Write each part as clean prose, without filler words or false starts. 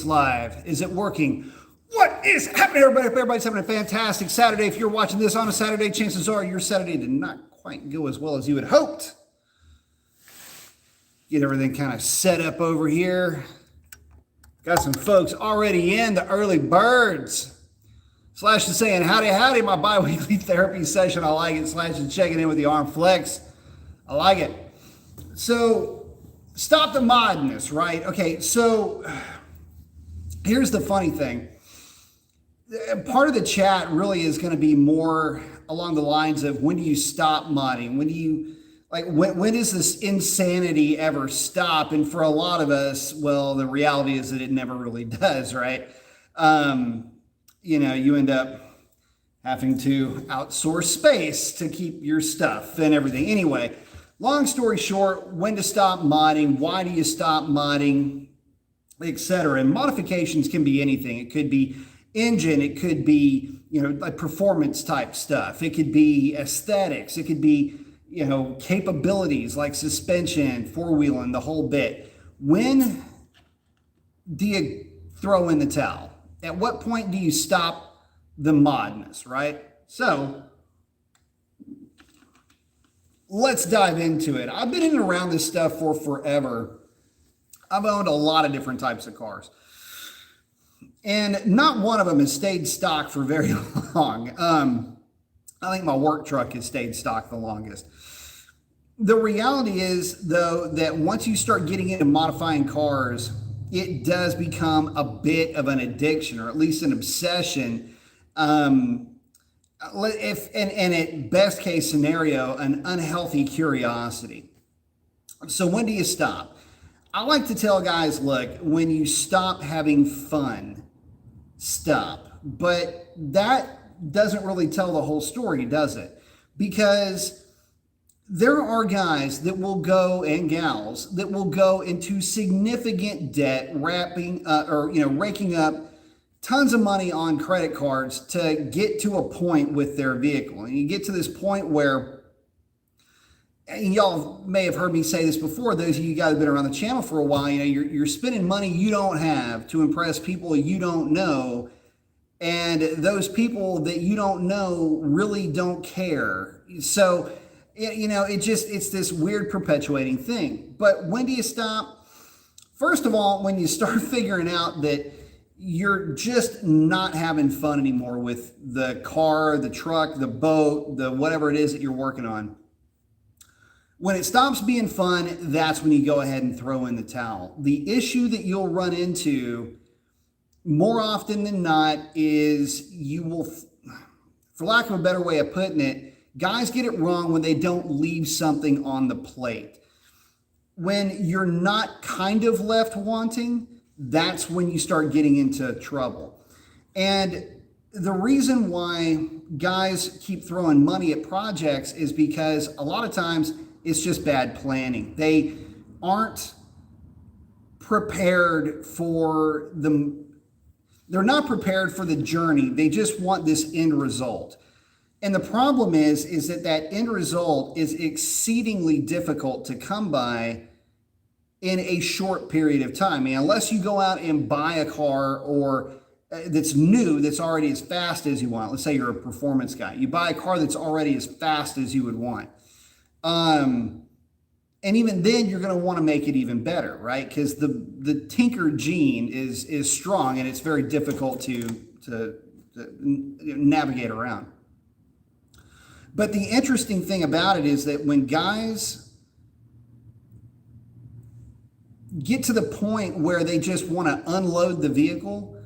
this live. Is it working? What is happening, everybody? Everybody's having a fantastic Saturday. If you're watching this on a Saturday, chances are your Saturday did not quite go as well as you had hoped. Get everything kind of set up over here. Got some folks already in, the early birds. Slash is saying, howdy, my bi-weekly therapy session. I like it. Slash is checking in with the arm flex. I like it. So, stop the modness, right? Okay, so here's the funny thing. Part of the chat really is going to be more along the lines of when do you stop modding? When do you, like, when does this insanity ever stop? And for a lot of us, well, the reality is that it never really does, right? You know, you end up having to outsource space to keep your stuff and everything. Anyway, long story short, when to stop modding, why do you stop modding, etc. And modifications can be anything. It could be engine, it could be, you know, like performance type stuff. It could be aesthetics. It could be, you know, capabilities like suspension, four-wheeling, the whole bit. When do you throw in the towel? At what point do you stop the modness, right? So let's dive into it. I've been in and around this stuff for forever. I've owned a lot of different types of cars. And not one of them has stayed stock for very long. I think my work truck has stayed stock the longest. The reality is, though, that once you start getting into modifying cars, it does become a bit of an addiction, or at least an obsession. If and at best case scenario, an unhealthy curiosity. So when do you stop? I like to tell guys, look, when you stop having fun, stop. But that doesn't really tell the whole story, does it? Because there are guys that will go, and gals that will go into significant debt, raking up tons of money on credit cards to get to a point with their vehicle. And you get to this point where, and y'all may have heard me say this before, those of you guys who have been around the channel for a while, you know, you're spending money you don't have to impress people you don't know. And those people that you don't know really don't care. So, you know, it's this weird perpetuating thing. But when do you stop? First of all, when you start figuring out that you're just not having fun anymore with the car, the truck, the boat, the whatever it is that you're working on. When it stops being fun, that's when you go ahead and throw in the towel. The issue that you'll run into more often than not is you will, for lack of a better way of putting it, guys get it wrong when they don't leave something on the plate. When you're not kind of left wanting, that's when you start getting into trouble. And the reason why guys keep throwing money at projects is because a lot of times it's just bad planning. They aren't prepared for they're not prepared for the journey. They just want this end result. And the problem is that end result is exceedingly difficult to come by in a short period of time. I mean, unless you go out and buy a car or that's new, that's already as fast as you want. Let's say you're a performance guy. You buy a car that's already as fast as you would want. And even then, you're going to want to make it even better, right? Because the tinker gene is strong, and it's very difficult to navigate around. But the interesting thing about it is that when guys get to the point where they just want to unload the vehicle,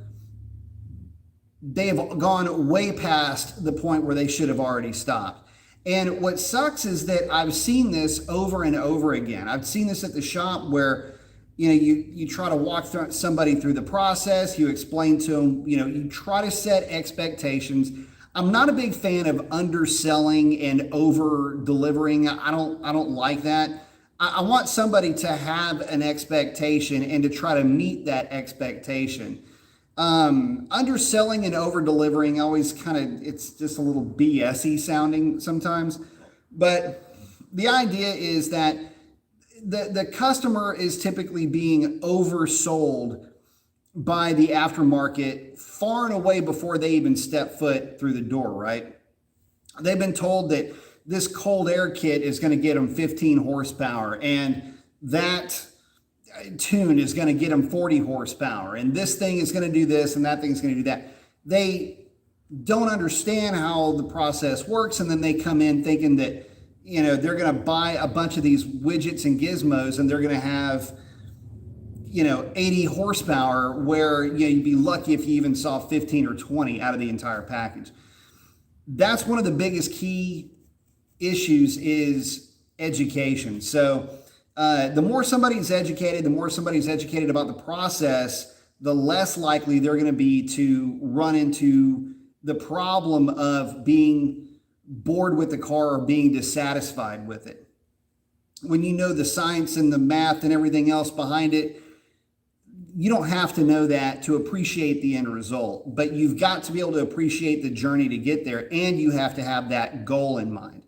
they have gone way past the point where they should have already stopped. And what sucks is that I've seen this over and over again. I've seen this at the shop where, you know, you try to walk somebody through the process, you explain to them, you know, you try to set expectations. I'm not a big fan of underselling and over delivering. I don't like that. I want somebody to have an expectation and to try to meet that expectation. Underselling and over delivering always it's just a little BS-y sounding sometimes. But the idea is that the customer is typically being oversold by the aftermarket far and away before they even step foot through the door, right? They've been told that this cold air kit is going to get them 15 horsepower, and that tune is going to get them 40 horsepower, and this thing is going to do this, and that thing's going to do that. They don't understand how the process works, and then they come in thinking that, you know, they're going to buy a bunch of these widgets and gizmos, and they're going to have, you know, 80 horsepower, where, you know, you'd be lucky if you even saw 15 or 20 out of the entire package. That's one of the biggest key issues, is education. So the more somebody's educated, about the process, the less likely they're going to be to run into the problem of being bored with the car or being dissatisfied with it. When you know the science and the math and everything else behind it, you don't have to know that to appreciate the end result, but you've got to be able to appreciate the journey to get there, and you have to have that goal in mind.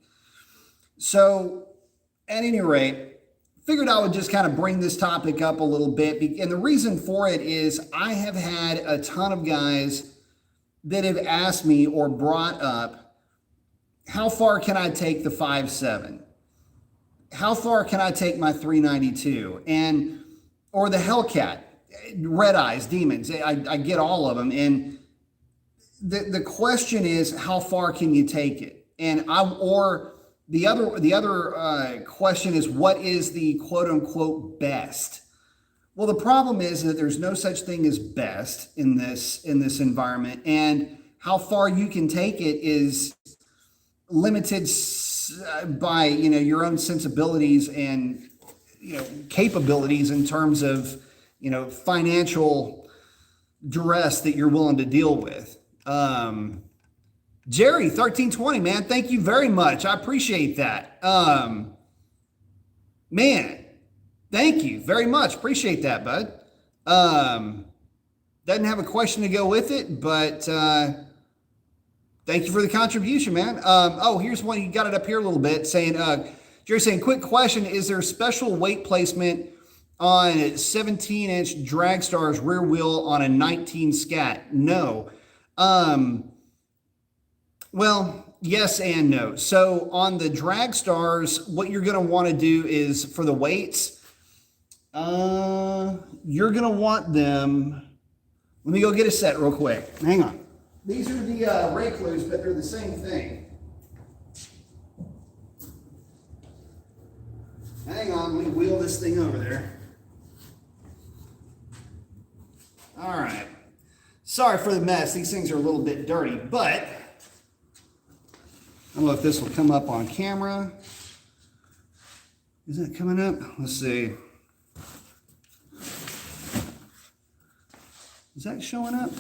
So at any rate, figured I would just kind of bring this topic up a little bit. And the reason for it is I have had a ton of guys that have asked me or brought up, how far can I take the 5.7? How far can I take my 392? And, or the Hellcat, Red Eyes, Demons. I get all of them. And the question is, how far can you take it? And the other question is, what is the quote unquote best? Well, the problem is that there's no such thing as best in this environment, and how far you can take it is limited by, you know, your own sensibilities and, you know, capabilities in terms of, you know, financial duress that you're willing to deal with. Jerry, 1320, man, thank you very much. I appreciate that. Man, thank you very much. Appreciate that, bud. Doesn't have a question to go with it, but thank you for the contribution, man. Oh, here's one. You got it up here a little bit, saying, Jerry saying, quick question, is there special weight placement on 17-inch Dragstar's rear wheel on a 19 Scat? No. Well, yes and no. So on the Dragstars, what you're going to want to do is, for the weights, you're going to want them. Let me go get a set real quick. Hang on. These are the Rayclues, but they're the same thing. Hang on, let me wheel this thing over there. All right. Sorry for the mess. These things are a little bit dirty, but I don't know if this will come up on camera. Is it coming up? Let's see. Is that showing up?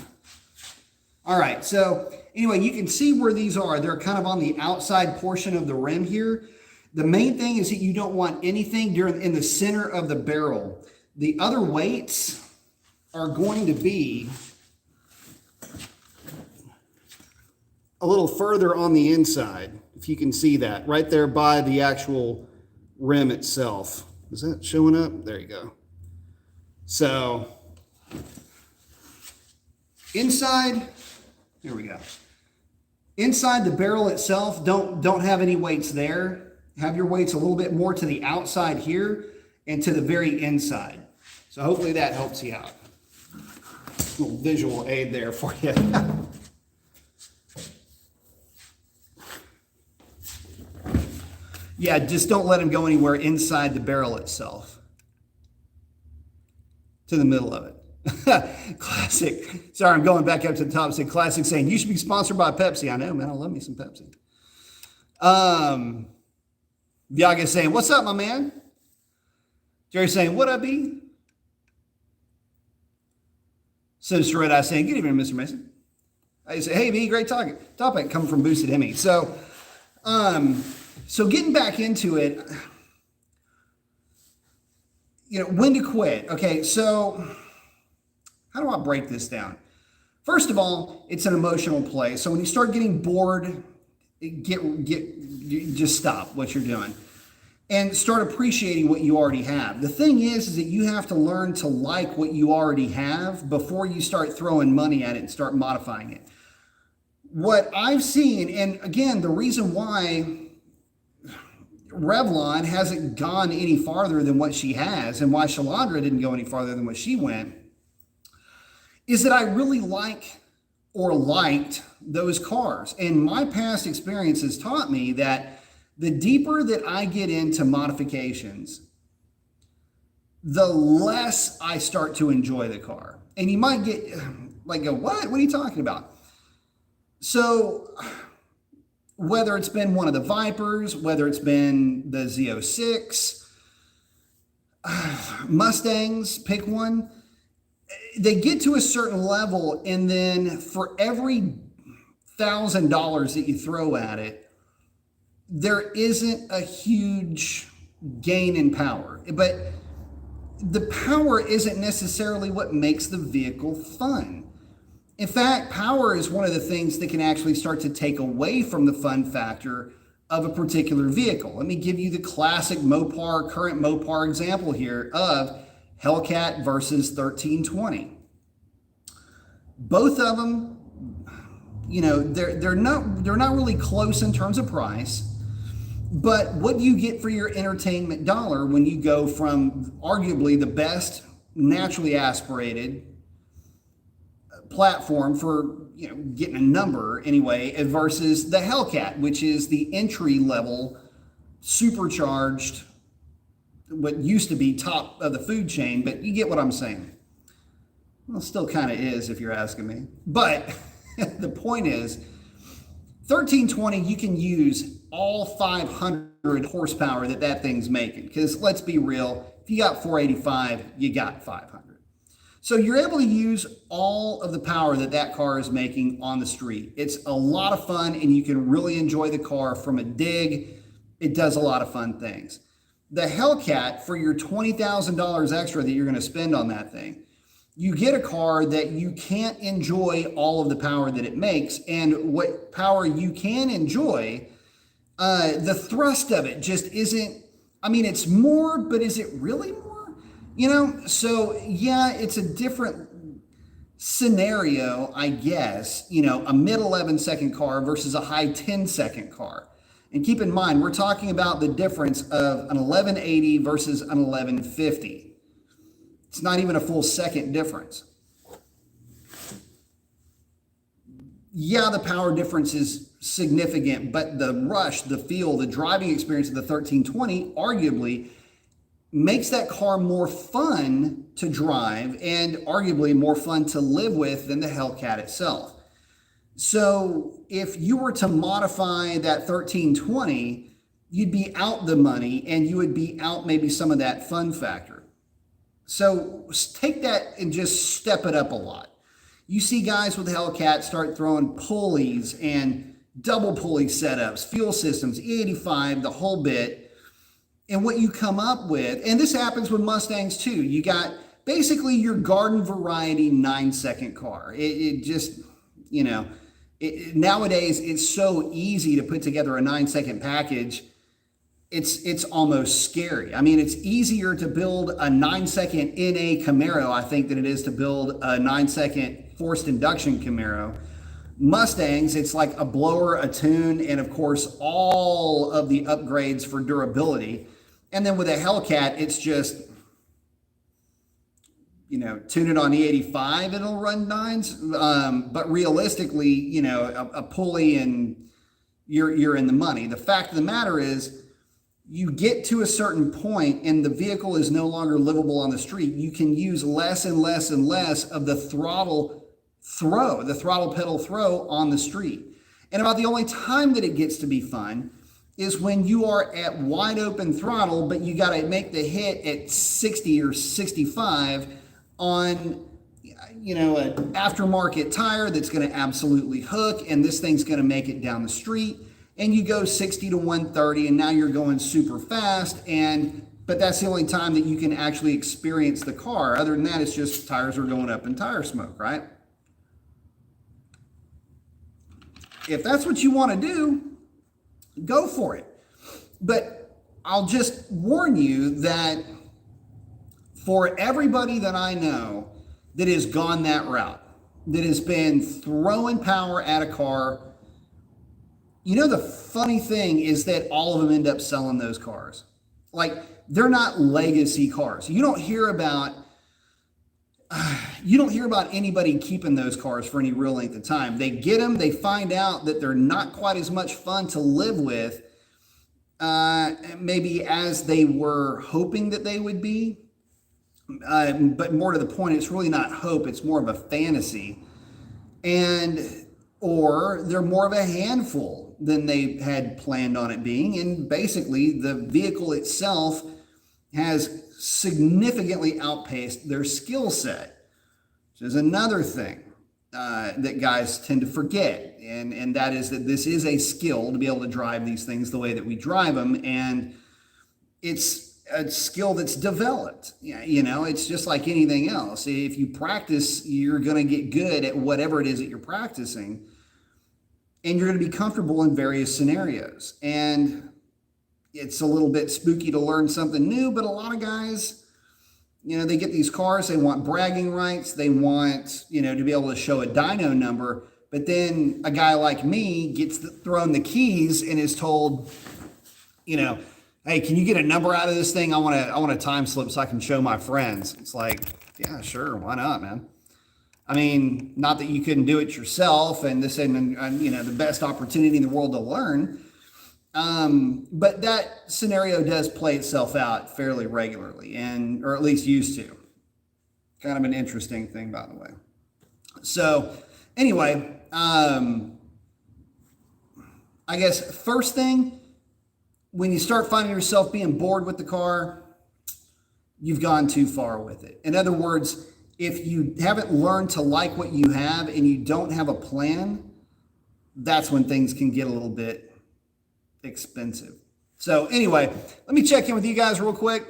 All right, so anyway, you can see where these are. They're kind of on the outside portion of the rim here. The main thing is that you don't want anything in the center of the barrel. The other weights are going to be a little further on the inside, if you can see that, right there by the actual rim itself. Is that showing up? There you go. So inside, here we go. Inside the barrel itself, don't have any weights there. Have your weights a little bit more to the outside here and to the very inside. So hopefully that helps you out. A little visual aid there for you. Yeah, just don't let them go anywhere inside the barrel itself. To the middle of it. Classic. Sorry, I'm going back up to the top. Say classic saying, you should be sponsored by Pepsi. I know, man. I love me some Pepsi. Viaga's saying, what's up, my man? Jerry's saying, what up, B? Sinister Red Eye saying, good evening, Mr. Mason. I say, hey, B, great topic coming from Boosted Hemi. So getting back into it, you know, when to quit. Okay, so how do I break this down? First of all, it's an emotional play. So when you start getting bored, just stop what you're doing. and start appreciating what you already have. The thing is that you have to learn to like what you already have before you start throwing money at it and start modifying it. What I've seen, and again, the reason why Revlon hasn't gone any farther than what she has, and why Shalandra didn't go any farther than what she went, is that I really like or liked those cars. And my past experience has taught me that the deeper that I get into modifications, the less I start to enjoy the car. And you might get like, go, what are you talking about? So whether it's been one of the Vipers, whether it's been the Z06, Mustangs, pick one, they get to a certain level, and then for every $1,000 that you throw at it, there isn't a huge gain in power. But the power isn't necessarily what makes the vehicle fun. In fact, power is one of the things that can actually start to take away from the fun factor of a particular vehicle. Let me give you the classic Mopar, current Mopar example here of Hellcat versus 1320. Both of them, you know, they're not really close in terms of price, but what do you get for your entertainment dollar when you go from arguably the best naturally aspirated platform for, you know, getting a number anyway, versus the Hellcat, which is the entry level supercharged, what used to be top of the food chain, but you get what I'm saying. Well, still kind of is if you're asking me. But the point is, 1320, you can use all 500 horsepower that thing's making. Because let's be real, if you got 485, you got 500. So you're able to use all of the power that car is making on the street. It's a lot of fun, and you can really enjoy the car from a dig. It does a lot of fun things. The Hellcat, for your $20,000 extra that you're going to spend on that thing, you get a car that you can't enjoy all of the power that it makes. And what power you can enjoy, the thrust of it just isn't, I mean, it's more, but is it really more? You know, so yeah, it's a different scenario, I guess, you know, a mid 11-second car versus a high 10-second car. And keep in mind, we're talking about the difference of an 1180 versus an 1150. It's not even a full second difference. Yeah, the power difference is significant, but the rush, the feel, the driving experience of the 1320 arguably makes that car more fun to drive and arguably more fun to live with than the Hellcat itself. So if you were to modify that 1320, you'd be out the money and you would be out maybe some of that fun factor. So take that and just step it up a lot. You see guys with Hellcat start throwing pulleys and double pulley setups, fuel systems, E85, the whole bit. And what you come up with, and this happens with Mustangs too, you got basically your garden variety 9-second car. It just, you know, nowadays it's so easy to put together a 9-second package. It's almost scary. I mean, it's easier to build a 9-second NA Camaro, I think, than it is to build a 9-second forced induction Camaro. Mustangs, it's like a blower, a tune, and of course, all of the upgrades for durability. And then with a Hellcat, it's just, you know, tune it on E85, it'll run 9s. But realistically, you know, a pulley and you're in the money. The fact of the matter is, you get to a certain point and the vehicle is no longer livable on the street. You can use less and less and less of the throttle pedal throw on the street. And about the only time that it gets to be fun is when you are at wide open throttle, but you got to make the hit at 60 or 65 on, you know, an aftermarket tire that's going to absolutely hook, and this thing's going to make it down the street. And you go 60 to 130, and now you're going super fast, but that's the only time that you can actually experience the car. Other than that, it's just tires are going up in tire smoke, right? If that's what you want to do, go for it. But I'll just warn you that for everybody that I know that has gone that route, that has been throwing power at a car, the funny thing is that all of them end up selling those cars. Like, they're not legacy cars. You don't hear about anybody keeping those cars for any real length of time. They get them, they find out that they're not quite as much fun to live with, maybe as they were hoping that they would be. But more to the point, it's really not hope, it's more of a fantasy. Or they're more of a handful than they had planned on it being. And basically, the vehicle itself has significantly outpaced their skill set, which is another thing that guys tend to forget. And that is that this is a skill to be able to drive these things the way that we drive them. And it's a skill that's developed. It's just like anything else. If you practice, you're going to get good at whatever it is that you're practicing, and you're going to be comfortable in various scenarios. And it's a little bit spooky to learn something new, but a lot of guys, they get these cars, they want bragging rights, they want, to be able to show a dyno number, but then a guy like me gets thrown the keys and is told, hey, can you get a number out of this thing? I want a time slip so I can show my friends. It's like, yeah, sure. Why not, man? I mean, not that you couldn't do it yourself, and this isn't, the best opportunity in the world to learn. But that scenario does play itself out fairly regularly, or at least used to. Kind of an interesting thing, by the way. So anyway, I guess first thing, when you start finding yourself being bored with the car, you've gone too far with it. In other words, if you haven't learned to like what you have and you don't have a plan, that's when things can get a little bit expensive. So anyway, let me check in with you guys real quick.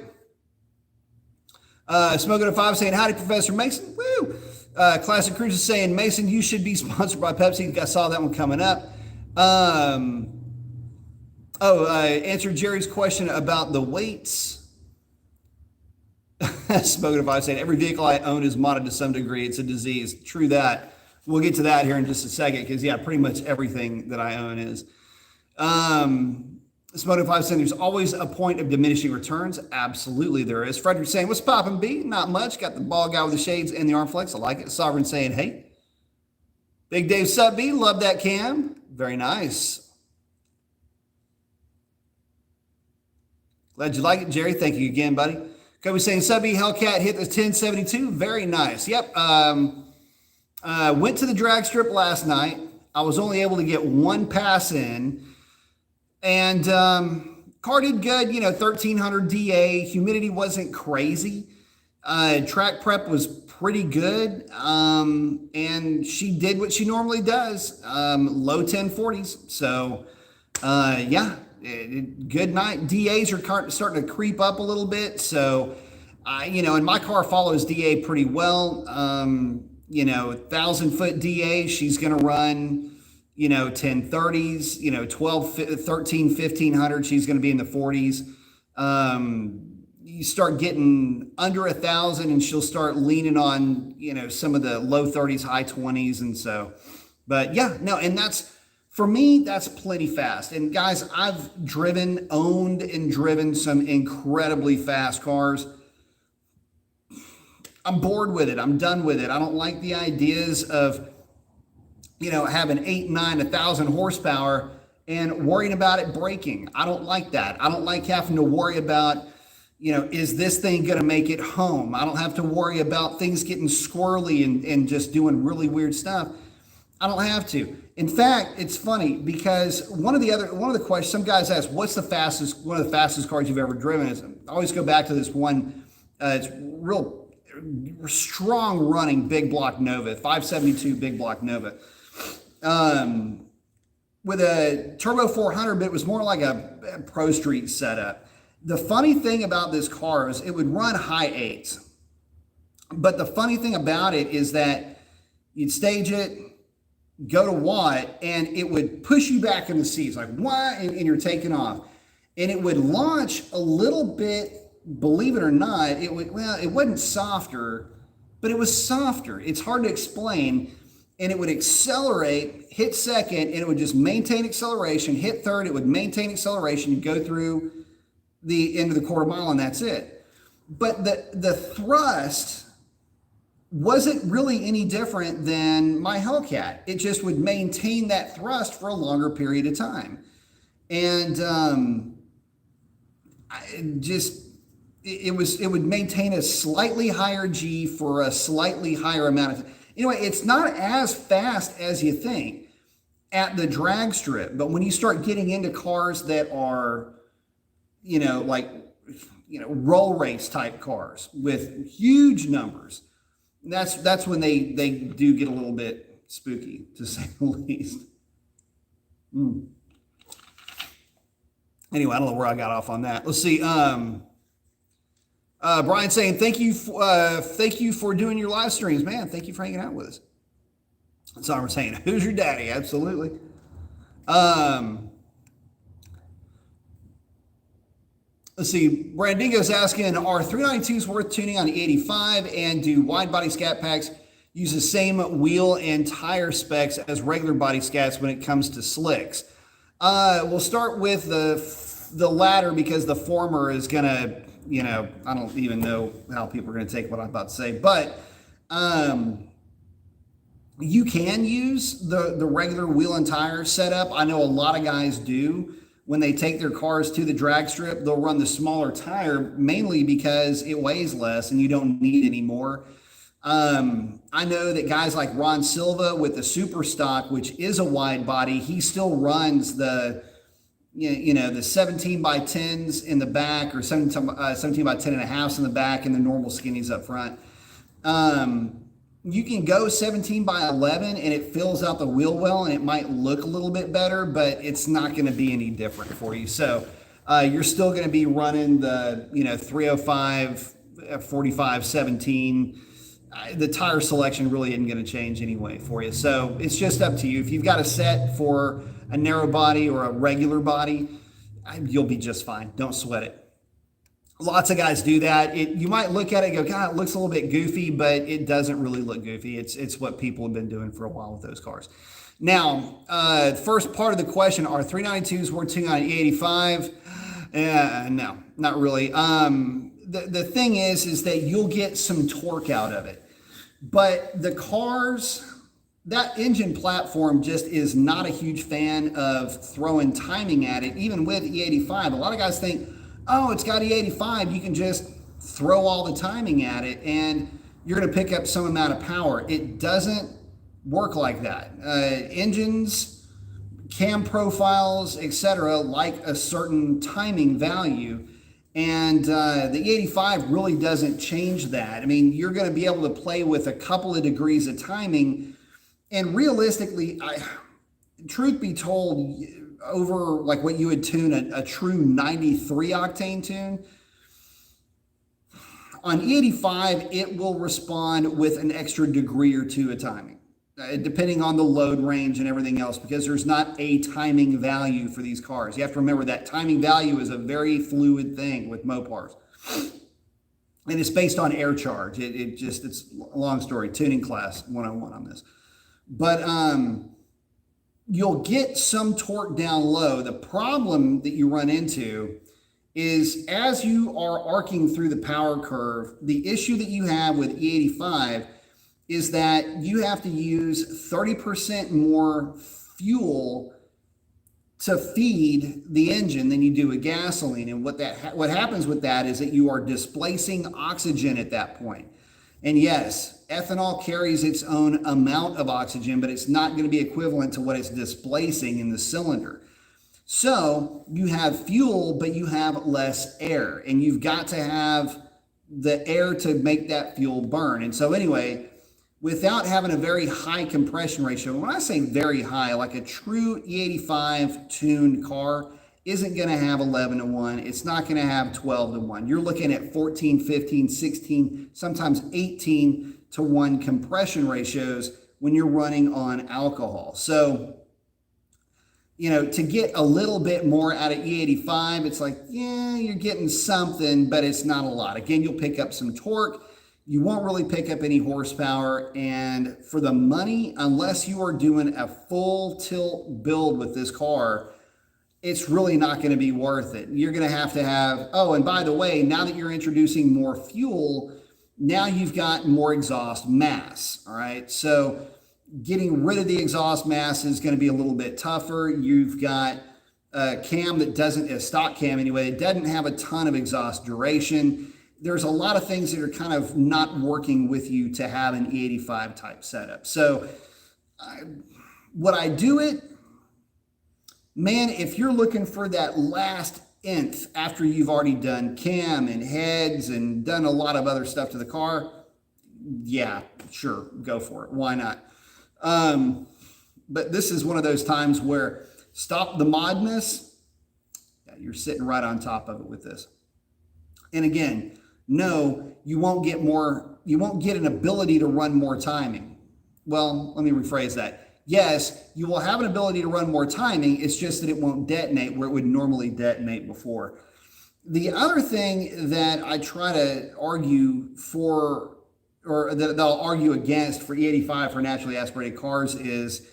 Smoking at 5 saying, howdy, Professor Mason. Woo! Classic Cruise is saying, Mason, you should be sponsored by Pepsi. I saw that one coming up. Answer Jerry's question about the weights. Smoking at 5 saying, every vehicle I own is modded to some degree. It's a disease. True that. We'll get to that here in just a second because, yeah, pretty much everything that I own is. Smoking at 5 saying, there's always a point of diminishing returns. Absolutely there is. Frederick saying, what's poppin', B? Not much. Got the bald guy with the shades and the arm flex. I like it. Sovereign saying, hey. Big Dave Sub B, love that cam. Very nice. Glad you like it, Jerry. Thank you again, buddy. Kobe saying, Subby Hellcat hit the 1072. Very nice. Yep. Went to the drag strip last night. I was only able to get one pass in. And car did good, 1300 DA. Humidity wasn't crazy. Track prep was pretty good. And she did what she normally does. Low 1040s. So, yeah. Good night. DAs are starting to creep up a little bit. So, and my car follows DA pretty well. 1,000-foot DA, she's going to run, 1030s, 12, 13, 1500, she's going to be in the 40s. You start getting under 1,000 and she'll start leaning on, some of the low 30s, high 20s. And so, but yeah, no, and for me, that's plenty fast. And guys, I've owned and driven some incredibly fast cars. I'm bored with it. I'm done with it. I don't like the ideas of, having 8, 9, 1,000 horsepower and worrying about it breaking. I don't like that. I don't like having to worry about, is this thing going to make it home? I don't have to worry about things getting squirrely and just doing really weird stuff. I don't have to. In fact, it's funny because one of the questions, some guys ask, what's one of the fastest cars you've ever driven? I always go back to this one. It's real strong running big block Nova, 572 big block Nova. With a turbo 400, but it was more like a Pro Street setup. The funny thing about this car is it would run high 8s. But the funny thing about it is that you'd stage it, go to watt, and it would push you back in the seats like what, and you're taking off. and it would launch a little bit, believe it or not, it wasn't softer, but it was softer. It's hard to explain. And it would accelerate, hit second, and it would just maintain acceleration, hit third, it would maintain acceleration, go through the end of the quarter mile, and that's it. But the thrust wasn't really any different than my Hellcat. It just would maintain that thrust for a longer period of time. And it would maintain a slightly higher G for a slightly higher amount of time. Anyway, it's not as fast as you think at the drag strip, but when you start getting into cars that are, roll race type cars with huge numbers, that's when they do get a little bit spooky, to say the least. Anyway, I don't know where I got off on that. Let's see. Brian saying, thank you for doing your live streams, man. Thank you for hanging out with us. That's all we're saying. Who's your daddy? Absolutely. Let's see. Brandigo's asking, are 392s worth tuning on the 85, and do wide body Scat packs use the same wheel and tire specs as regular body Scats when it comes to slicks? We'll start with the latter, because the former is gonna, I don't even know how people are going to take what I'm about to say, but you can use the regular wheel and tire setup. I know a lot of guys do. When they take their cars to the drag strip, they'll run the smaller tire, mainly because it weighs less and you don't need any more. I know that guys like Ron Silva with the Super Stock, which is a wide body, he still runs the 17 by 10s in the back, or 17 by 10 and a half in the back, and the normal skinnies up front. You can go 17 by 11 and it fills out the wheel well, and it might look a little bit better, but it's not going to be any different for you. So you're still going to be running the 305, 45, 17. The tire selection really isn't going to change anyway for you. So it's just up to you. If you've got a set for a narrow body or a regular body, you'll be just fine. Don't sweat it. Lots of guys do that. You might look at it and go, God, it looks a little bit goofy, but it doesn't really look goofy. It's what people have been doing for a while with those cars. Now, first part of the question, are 392s worth tuning on an E85? No, not really. The thing is that you'll get some torque out of it. But the cars, that engine platform just is not a huge fan of throwing timing at it, even with E85. A lot of guys think, oh, it's got E85, you can just throw all the timing at it and you're going to pick up some amount of power. It doesn't work like that. Engines, cam profiles, etc., like a certain timing value. And the E85 really doesn't change that. I mean, you're going to be able to play with a couple of degrees of timing. And realistically, truth be told, over like what you would tune a true 93 octane tune, on E85, it will respond with an extra degree or two of timing, depending on the load range and everything else, because there's not a timing value for these cars. You have to remember that timing value is a very fluid thing with Mopars. And it's based on air charge. It's a long story, tuning class 101 on this. But you'll get some torque down low. The problem that you run into is as you are arcing through the power curve, the issue that you have with E85 is that you have to use 30% more fuel to feed the engine than you do with gasoline. And what happens with that is that you are displacing oxygen at that point. And yes, ethanol carries its own amount of oxygen, but it's not going to be equivalent to what it's displacing in the cylinder. So you have fuel, but you have less air, and you've got to have the air to make that fuel burn. And so anyway, without having a very high compression ratio, when I say very high, like a true E85 tuned car isn't going to have 11-to-1. It's not going to have 12-to-1. You're looking at 14, 15, 16, sometimes 18-to-1 compression ratios when you're running on alcohol. So to get a little bit more out of E85, it's like, yeah, you're getting something, but it's not a lot. Again, you'll pick up some torque. You won't really pick up any horsepower. And for the money, unless you are doing a full tilt build with this car, it's really not going to be worth it. You're going to have, oh, and by the way, now that you're introducing more fuel, now you've got more exhaust mass, all right? So getting rid of the exhaust mass is going to be a little bit tougher. You've got a cam that doesn't, a stock cam anyway, it doesn't have a ton of exhaust duration. There's a lot of things that are kind of not working with you to have an E85 type setup. So would I do it? Man, if you're looking for that last nth after you've already done cam and heads and done a lot of other stuff to the car, yeah, sure, go for it. Why not? But this is one of those times where stop the Modness. Yeah, you're sitting right on top of it with this. And again, no, you won't get an ability to run more timing. Well, let me rephrase that. Yes, you will have an ability to run more timing. It's just that it won't detonate where it would normally detonate before. The other thing that I try to argue for, or that I'll argue against for E85 for naturally aspirated cars, is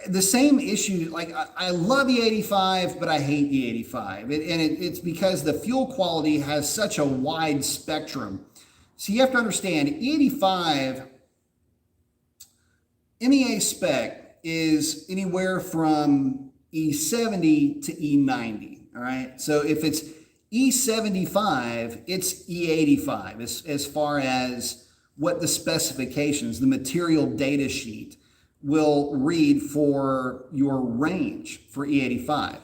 the same issue. Like I love E85, but I hate E85. It's because the fuel quality has such a wide spectrum. So you have to understand E85 MEA spec is anywhere from E70 to E90, all right? So if it's E75, it's E85 as far as what the specifications, the material data sheet will read for your range for E85.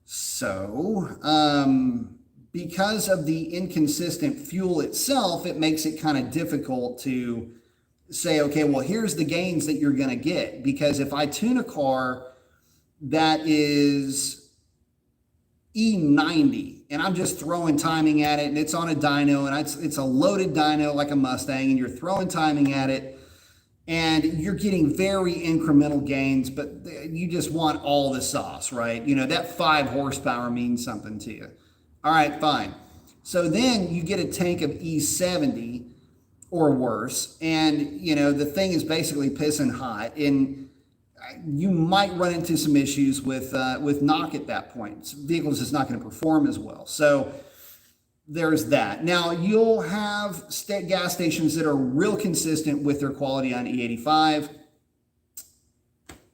So because of the inconsistent fuel itself, it makes it kind of difficult to say, okay, well, here's the gains that you're going to get. Because if I tune a car that is E90 and I'm just throwing timing at it and it's on a dyno and it's a loaded dyno like a Mustang and you're throwing timing at it and you're getting very incremental gains, but you just want all the sauce, right? That 5 horsepower means something to you. All right, fine. So then you get a tank of E70 or worse, and the thing is basically pissing hot, and you might run into some issues with knock at that point. Vehicles is not going to perform as well. So there's that. Now you'll have gas stations that are real consistent with their quality on E85.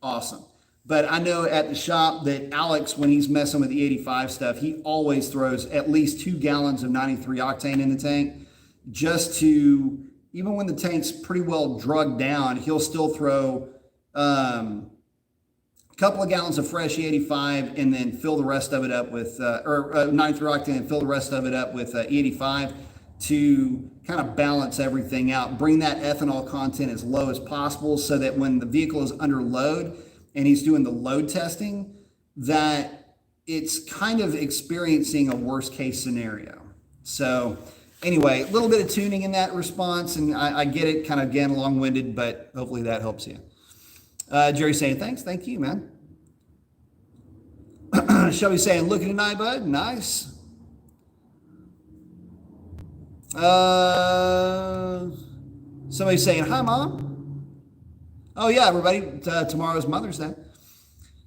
Awesome. But I know at the shop that Alex, when he's messing with the E85 stuff, he always throws at least 2 gallons of 93 octane in the tank. Just to, even when the tank's pretty well drugged down, he'll still throw a couple of gallons of fresh E85 and then fill the rest of it up with, 93 octane and fill the rest of it up with E85 to kind of balance everything out. Bring that ethanol content as low as possible so that when the vehicle is under load and he's doing the load testing, that it's kind of experiencing a worst case scenario. So anyway, a little bit of tuning in that response, and I get it, kind of, again, long-winded, but hopefully that helps you. Jerry saying, thanks. Thank you, man. Shelby saying, looking tonight, bud. Nice. Somebody saying, hi, Mom. Oh, yeah, everybody. Tomorrow's Mother's Day.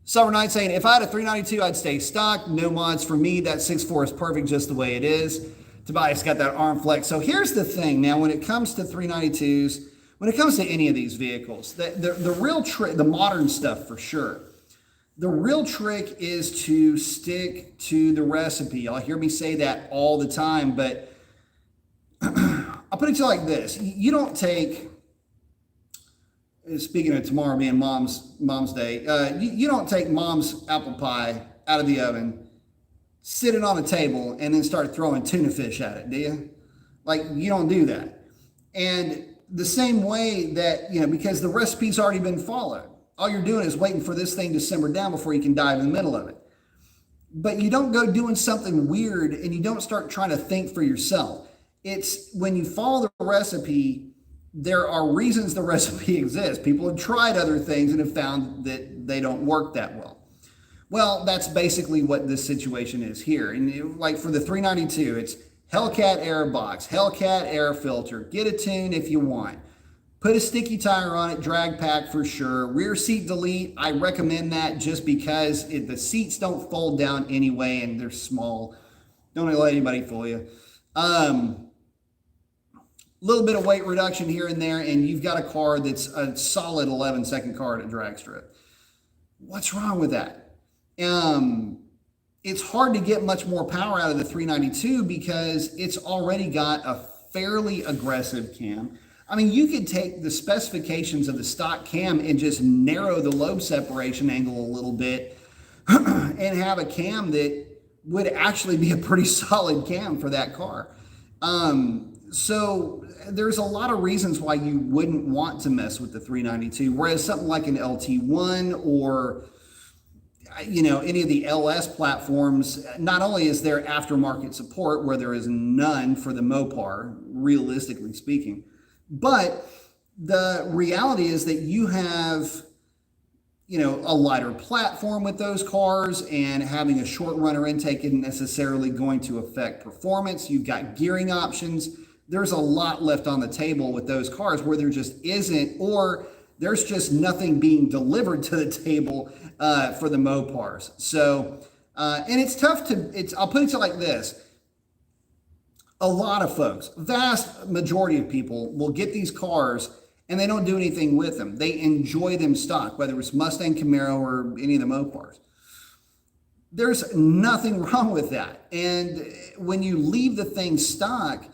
Summer Night saying, if I had a 392, I'd stay stock. No mods for me. That 6.4 is perfect just the way it is. Tobias got that arm flex. So here's the thing. Now, when it comes to 392s, when it comes to any of these vehicles, the real trick, the modern stuff for sure, the real trick is to stick to the recipe. Y'all hear me say that all the time, but I'll put it to you like this. You don't take, speaking of tomorrow being Mom's Day, you don't take Mom's apple pie out of the oven, sit it on a table, and then start throwing tuna fish at it, do you? Like, you don't do that. And the same way that, because the recipe's already been followed. All you're doing is waiting for this thing to simmer down before you can dive in the middle of it. But you don't go doing something weird and you don't start trying to think for yourself. It's when you follow the recipe, there are reasons the recipe exists. People have tried other things and have found that they don't work that well. Well, that's basically what this situation is here. And like for the 392, it's Hellcat air box, Hellcat air filter, get a tune if you want. Put a sticky tire on it, drag pack for sure. Rear seat delete, I recommend that just because the seats don't fold down anyway and they're small. Don't let anybody fool you. Little bit of weight reduction here and there, and you've got a car that's a solid 11-second car at a drag strip. What's wrong with that? It's hard to get much more power out of the 392 because it's already got a fairly aggressive cam. I mean, you could take the specifications of the stock cam and just narrow the lobe separation angle a little bit and have a cam that would actually be a pretty solid cam for that car. So there's a lot of reasons why you wouldn't want to mess with the 392, whereas something like an LT1 or any of the LS platforms, not only is there aftermarket support where there is none for the Mopar, realistically speaking, but the reality is that you have, a lighter platform with those cars, and having a short runner intake isn't necessarily going to affect performance. You've got gearing options. There's a lot left on the table with those cars where there just isn't, or there's just nothing being delivered to the table for the Mopars. So, and it's tough I'll put it to like this. A lot of folks, vast majority of people will get these cars and they don't do anything with them. They enjoy them stock, whether it's Mustang, Camaro, or any of the Mopars. There's nothing wrong with that. And when you leave the thing stock,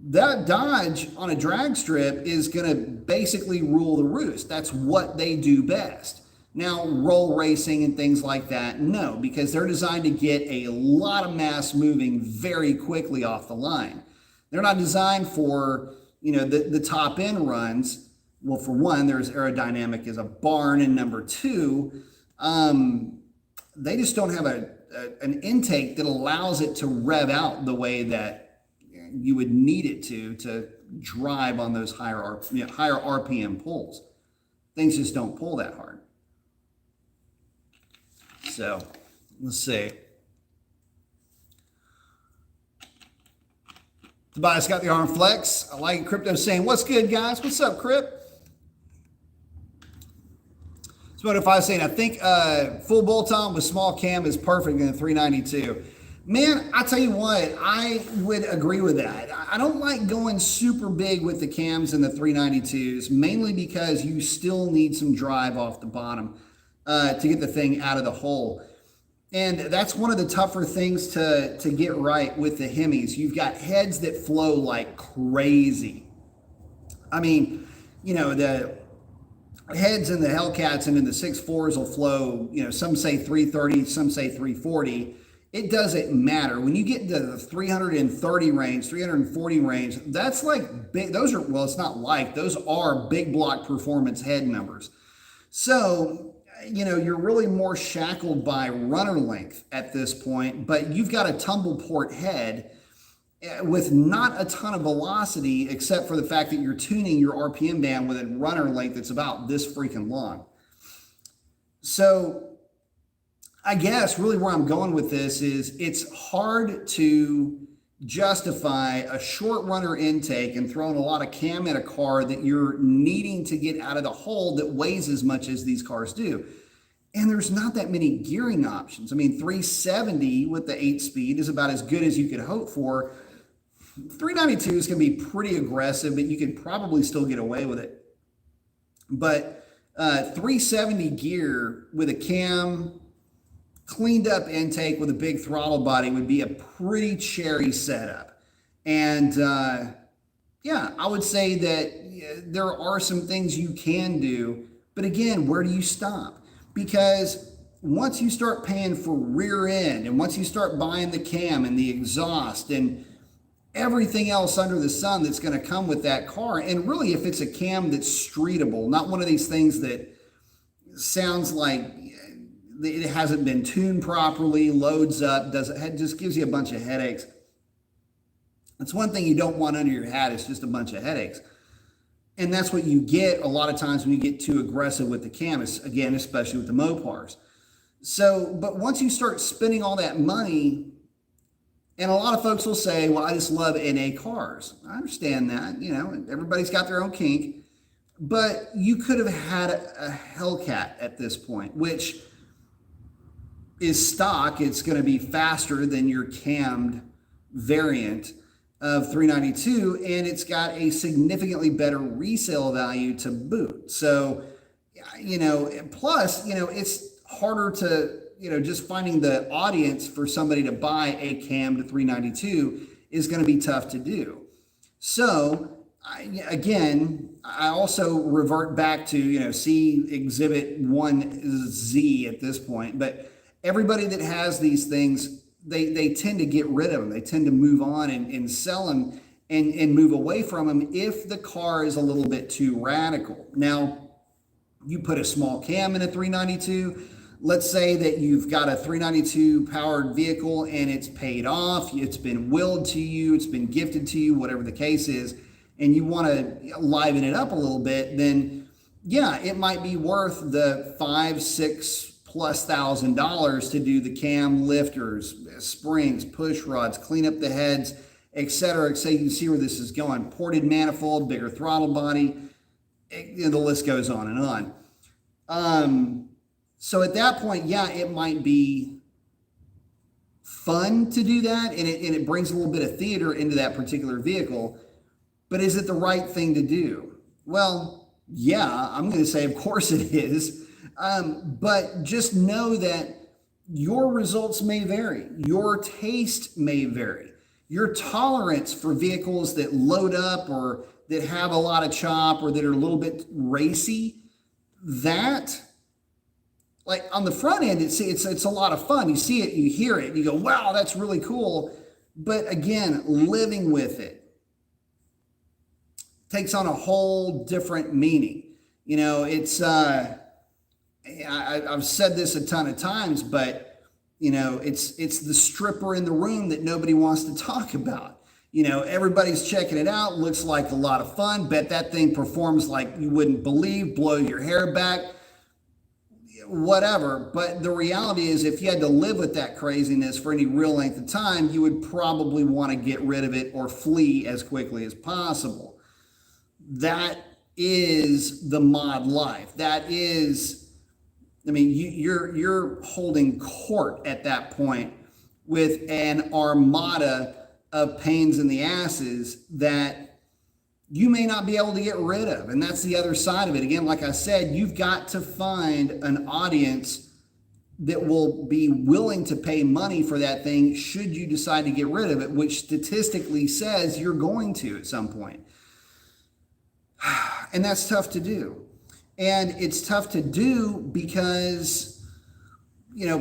that Dodge on a drag strip is going to basically rule the roost. That's what they do best. Now, roll racing and things like that, no, because they're designed to get a lot of mass moving very quickly off the line. They're not designed for, the top end runs. Well, for one, there's aerodynamic as a barn, and number two, they just don't have an intake that allows it to rev out the way that you would need it to drive on those higher RPM pulls. Things just don't pull that hard. So let's see. Tobias got the arm flex. I like it. Crypto saying, what's good, guys? What's up, Crypt? Spotify saying, I think full bolt-on with small cam is perfect in the 392. Man, I tell you what, I would agree with that. I don't like going super big with the cams in the 392s, mainly because you still need some drive off the bottom to get the thing out of the hole. And that's one of the tougher things to get right with the Hemis. You've got heads that flow like crazy. I mean, the heads in the Hellcats and in the 6.4s will flow, some say 330, some say 340. It doesn't matter. When you get into the 330 range, 340 range, that's like big. Those are big block performance head numbers. So, you're really more shackled by runner length at this point, but you've got a tumble port head with not a ton of velocity, except for the fact that you're tuning your RPM band with a runner length that's about this freaking long. So I guess really where I'm going with this is it's hard to justify a short runner intake and throwing a lot of cam in a car that you're needing to get out of the hole that weighs as much as these cars do. And there's not that many gearing options. I mean, 370 with the 8-speed is about as good as you could hope for. 392 is going to be pretty aggressive, but you could probably still get away with it. But 370 gear with a cam, cleaned up intake with a big throttle body would be a pretty cherry setup. And I would say that there are some things you can do, but again, where do you stop? Because once you start paying for rear end, and once you start buying the cam and the exhaust and everything else under the sun that's going to come with that car, and really if it's a cam that's streetable, not one of these things that sounds like it hasn't been tuned properly, loads up, just gives you a bunch of headaches. That's one thing you don't want under your hat, is just a bunch of headaches. And that's what you get a lot of times when you get too aggressive with the cam, again, especially with the Mopars. So, but once you start spending all that money, and a lot of folks will say, well, I just love NA cars. I understand that, everybody's got their own kink, but you could have had a Hellcat at this point, which is stock. It's going to be faster than your cammed variant of 392, and it's got a significantly better resale value to boot. So, plus, it's harder to, just finding the audience for somebody to buy a cammed 392 is going to be tough to do. So, I also revert back to, see Exhibit 1Z at this point, but everybody that has these things, they tend to get rid of them. They tend to move on and sell them and move away from them if the car is a little bit too radical. Now, you put a small cam in a 392. Let's say that you've got a 392 powered vehicle and it's paid off. It's been willed to you. It's been gifted to you, whatever the case is, and you want to liven it up a little bit, then yeah, it might be worth the $5,000-6,000+ to do the cam lifters, springs, push rods, clean up the heads, etc. You can see where this is going. Ported manifold, bigger throttle body, the list goes on and on. So at that point, yeah, it might be fun to do that, and it brings a little bit of theater into that particular vehicle. But is it the right thing to do? Well, yeah, I'm going to say, of course it is. But just know that your results may vary. Your taste may vary. Your tolerance for vehicles that load up or that have a lot of chop or that are a little bit racy, that, like on the front end, it's a lot of fun. You see it, you hear it, you go, wow, that's really cool. But again, living with it takes on a whole different meaning. It's I've said this a ton of times, but it's the stripper in the room that nobody wants to talk about. Everybody's checking it out, looks like a lot of fun, bet that thing performs like you wouldn't believe, blow your hair back, whatever. But the reality is, if you had to live with that craziness for any real length of time, you would probably want to get rid of it or flee as quickly as possible. That is the mod life. That is, you're holding court at that point with an armada of pains in the asses that you may not be able to get rid of. And that's the other side of it. Again, like I said, you've got to find an audience that will be willing to pay money for that thing should you decide to get rid of it, which statistically says you're going to at some point. And that's tough to do. And it's tough to do because,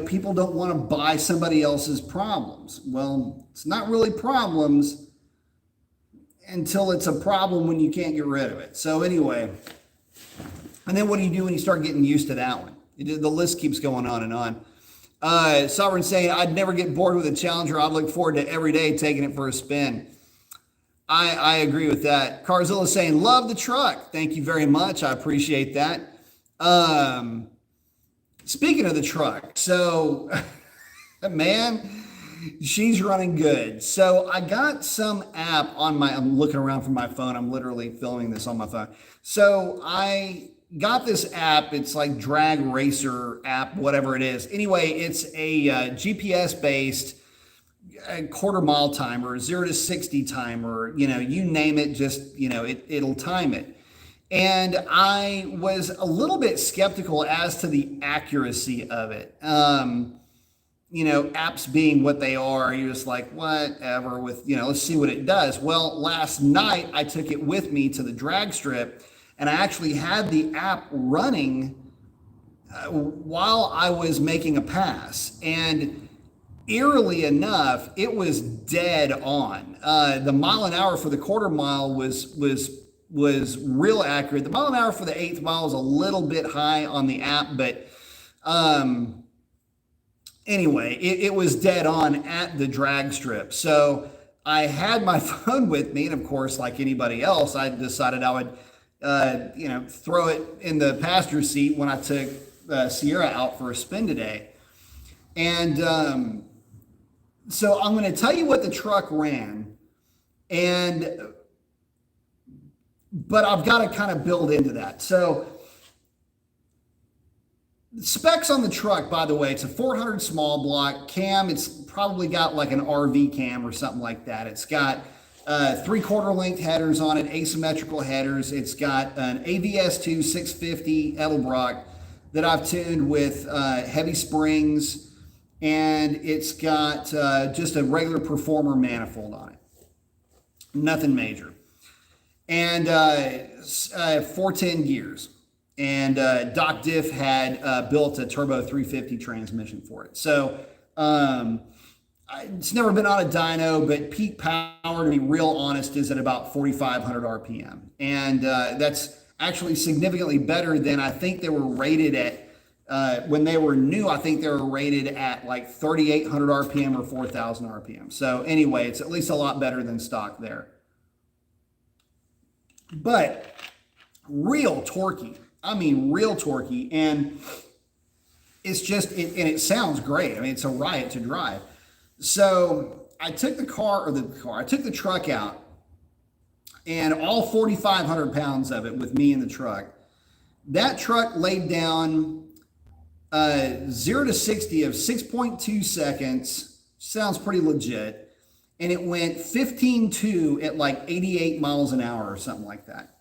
people don't want to buy somebody else's problems. Well, it's not really problems until it's a problem when you can't get rid of it. So anyway, and then what do you do when you start getting used to that one? The list keeps going on and on. Sovereign saying, I'd never get bored with a Challenger. I'd look forward to every day taking it for a spin. I agree with that. Carzilla saying, love the truck. Thank you very much. I appreciate that. Speaking of the truck, so man, she's running good. So I got some app on I'm looking around for my phone. I'm literally filming this on my phone. So I got this app. It's like Drag Racer app, whatever it is. Anyway, it's a GPS based a quarter mile timer, 0 to 60 timer, you name it, just, it'll time it. And I was a little bit skeptical as to the accuracy of it. Apps being what they are, you're just like, whatever with, let's see what it does. Well, last night I took it with me to the drag strip and I actually had the app running while I was making a pass. And eerily enough, it was dead on. The mile an hour for the quarter mile was real accurate. The mile an hour for the eighth mile was a little bit high on the app, but anyway, it was dead on at the drag strip. So I had my phone with me, and of course, like anybody else, I decided I would throw it in the passenger seat when I took Sierra out for a spin today. And so I'm going to tell you what the truck ran, but I've got to kind of build into that. So specs on the truck, by the way, it's a 400 small block cam. It's probably got like an RV cam or something like that. It's got 3/4 length headers on it, asymmetrical headers. It's got an AVS2 650 Edelbrock that I've tuned with heavy springs, and it's got just a regular Performer manifold on it. Nothing major. And 410 gears. And Doc Diff had built a turbo 350 transmission for it. So it's never been on a dyno, but peak power, to be real honest, is at about 4,500 RPM. And that's actually significantly better than I think they were rated at. When they were new, I think they were rated at like 3,800 RPM or 4,000 RPM. So anyway, it's at least a lot better than stock there. But real torquey. I mean, real torquey. And it's just, and it sounds great. I mean, it's a riot to drive. So I took the truck out, and all 4,500 pounds of it with me in the truck. That truck laid down 0 to 60 of 6.2 seconds. Sounds pretty legit. And it went 15.2 at like 88 miles an hour or something like that.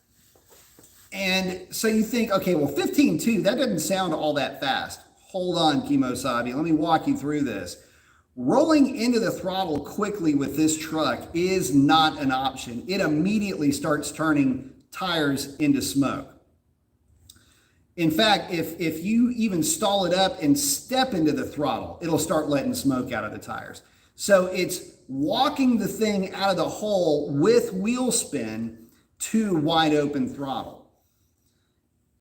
And so you think, okay, well, 15.2, that doesn't sound all that fast. Hold on, Kimosabi. Let me walk you through this. Rolling into the throttle quickly with this truck is not an option. It immediately starts turning tires into smoke. In fact, if you even stall it up and step into the throttle, it'll start letting smoke out of the tires. So it's walking the thing out of the hole with wheel spin to wide open throttle.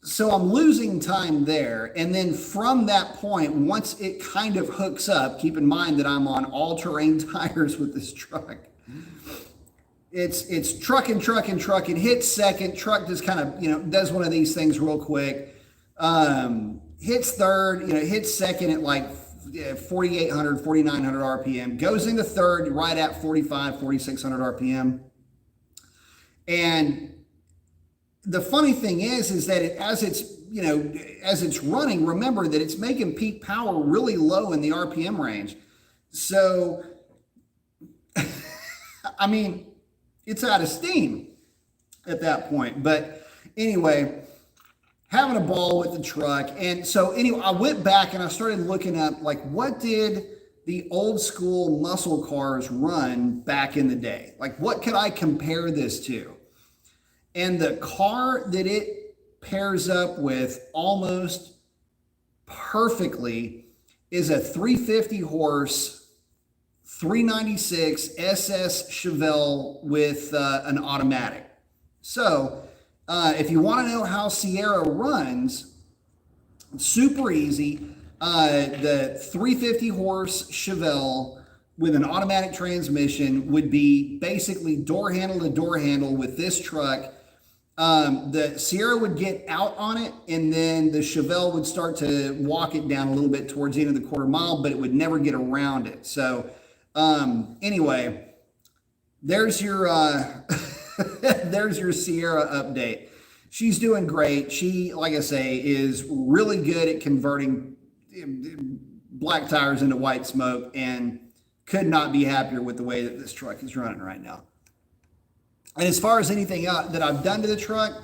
So I'm losing time there. And then from that point, once it kind of hooks up, keep in mind that I'm on all-terrain tires with this truck. It's trucking, hits second, truck just kind of, does one of these things real quick. Hits third, hits second at like 4,800, 4,900 RPM, goes into third right at 4,600 RPM. And the funny thing is that as it's running, remember that it's making peak power really low in the RPM range. So, I mean, it's out of steam at that point. But anyway, having a ball with the truck. And so anyway, I went back and I started looking up, like, what did the old school muscle cars run back in the day? Like, what could I compare this to? And the car that it pairs up with almost perfectly is a 350 horse, 396 SS Chevelle with an automatic. So if you want to know how Sierra runs, super easy. The 350 horse Chevelle with an automatic transmission would be basically door handle to door handle with this truck. The Sierra would get out on it, and then the Chevelle would start to walk it down a little bit towards the end of the quarter mile, but it would never get around it. So anyway, there's your there's your Sierra update. She's doing great. She, like I say, is really good at converting black tires into white smoke, and could not be happier with the way that this truck is running right now. And as far as anything that I've done to the truck,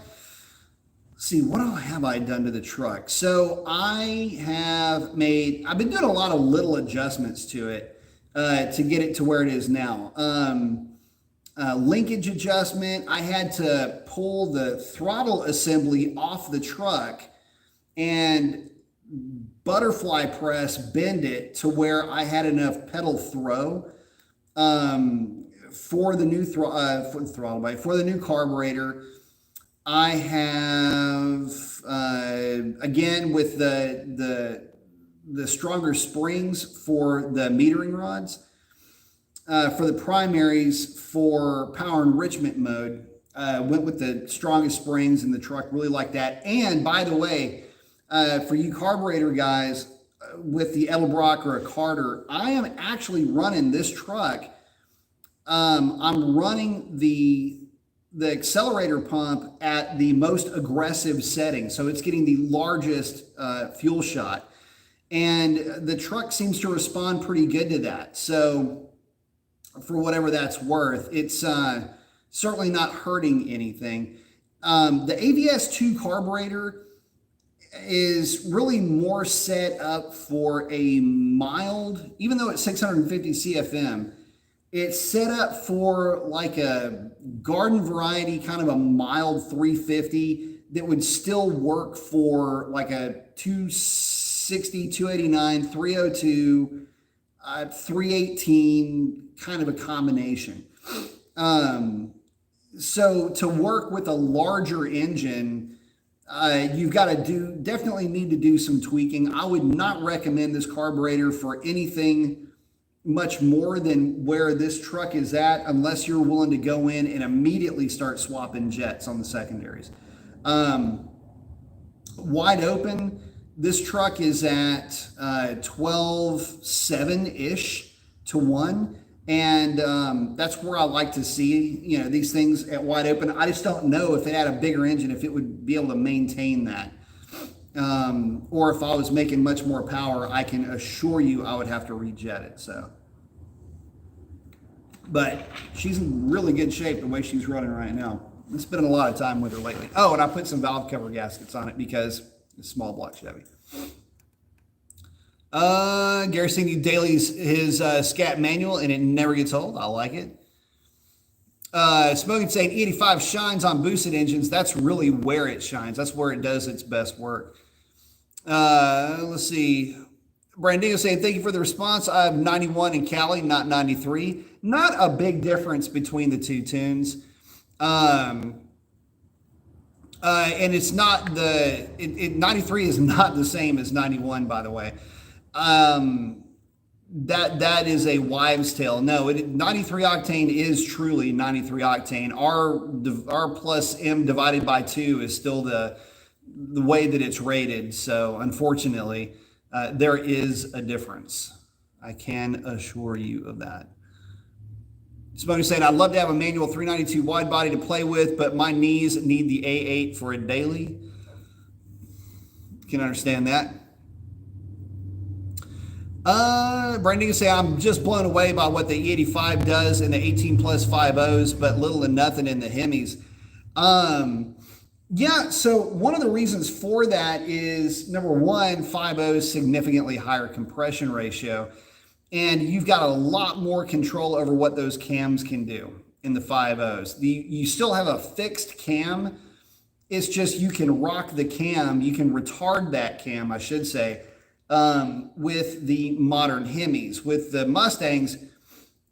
see, what have I done to the truck? So I've been doing a lot of little adjustments to it to get it to where it is now. Linkage adjustment, I had to pull the throttle assembly off the truck and butterfly press bend it to where I had enough pedal throw for the new for the new carburetor. I have again with the stronger springs for the metering rods. For the primaries for power enrichment mode, Went with the strongest springs in the truck, really like that. And by the way, for you carburetor guys with the Edelbrock or a Carter, I am actually running this truck. I'm running the accelerator pump at the most aggressive setting. So it's getting the largest fuel shot. And the truck seems to respond pretty good to that. So for whatever that's worth, it's certainly not hurting anything. The AVS2 carburetor is really more set up for a mild, even though it's 650 CFM, it's set up for like a garden variety, kind of a mild 350 that would still work for like a 260, 289, 302, 318, kind of a combination. So to work with a larger engine, you've got to definitely need to do some tweaking. I would not recommend this carburetor for anything much more than where this truck is at, unless you're willing to go in and immediately start swapping jets on the secondaries. Wide open, this truck is at 12.7-ish to 1. And that's where I like to see, these things at wide open. I just don't know if it had a bigger engine, if it would be able to maintain that. Or if I was making much more power, I can assure you I would have to rejet it. But she's in really good shape the way she's running right now. I'm spending a lot of time with her lately. Oh, and I put some valve cover gaskets on it because it's small block Chevy. Gary's sending you dailies his Scat manual, and it never gets old. I like it. Smoking saying E85 shines on boosted engines. That's really where it shines. That's where it does its best work. Let's see. Brandino saying, thank you for the response. I have 91 in Cali, not 93. Not a big difference between the two tunes. And it's not 93 is not the same as 91, by the way. That is a wives' tale. No, 93 octane is truly 93 octane. R plus M divided by 2 is still the way that it's rated. So unfortunately, there is a difference. I can assure you of that. Smokey saying, I'd love to have a manual 392 wide body to play with, but my knees need the A8 for a daily. Can understand that. Brandon say, I'm just blown away by what the E85 does in the 18 plus 5.0s, but little to nothing in the Hemis. Yeah, so one of the reasons for that is, number one, 5.0 is significantly higher compression ratio, and you've got a lot more control over what those cams can do in the 5.0s. You still have a fixed cam. It's just you can rock the cam, you can retard that cam, I should say, with the modern Hemis. With the Mustangs,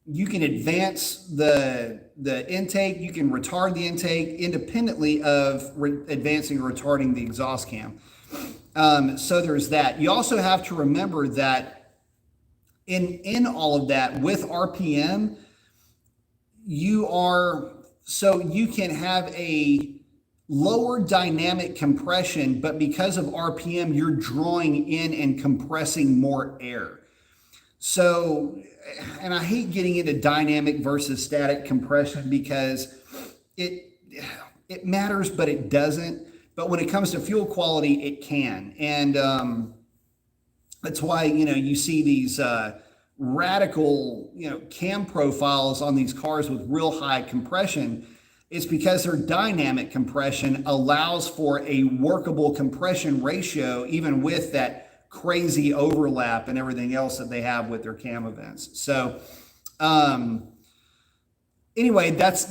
you can advance the intake, you can retard the intake independently of advancing or retarding the exhaust cam. So there's that. You also have to remember that in all of that, with RPM, you can have a lower dynamic compression, but because of RPM, you're drawing in and compressing more air. So, and I hate getting into dynamic versus static compression because it matters, but it doesn't. But when it comes to fuel quality, it can. And that's why, you see these radical, cam profiles on these cars with real high compression. It's because their dynamic compression allows for a workable compression ratio, even with that crazy overlap and everything else that they have with their cam events. So anyway, that's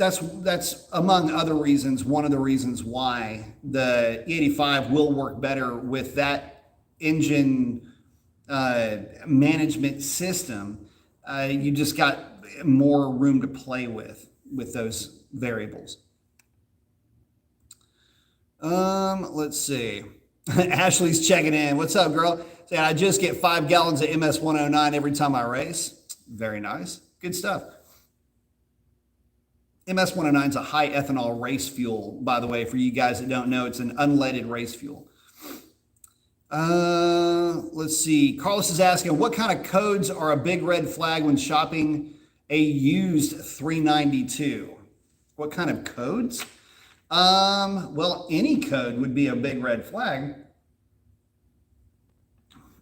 among other reasons, one of the reasons why the E85 will work better with that engine management system. You just got more room to play with those variables. Let's see. Ashley's checking in. What's up, girl? Saying, I just get 5 gallons of MS-109 every time I race. Very nice. Good stuff. MS-109 is a high ethanol race fuel, by the way, for you guys that don't know. It's an unleaded race fuel. Let's see. Carlos is asking, what kind of codes are a big red flag when shopping a used 392? What kind of codes? Well, any code would be a big red flag.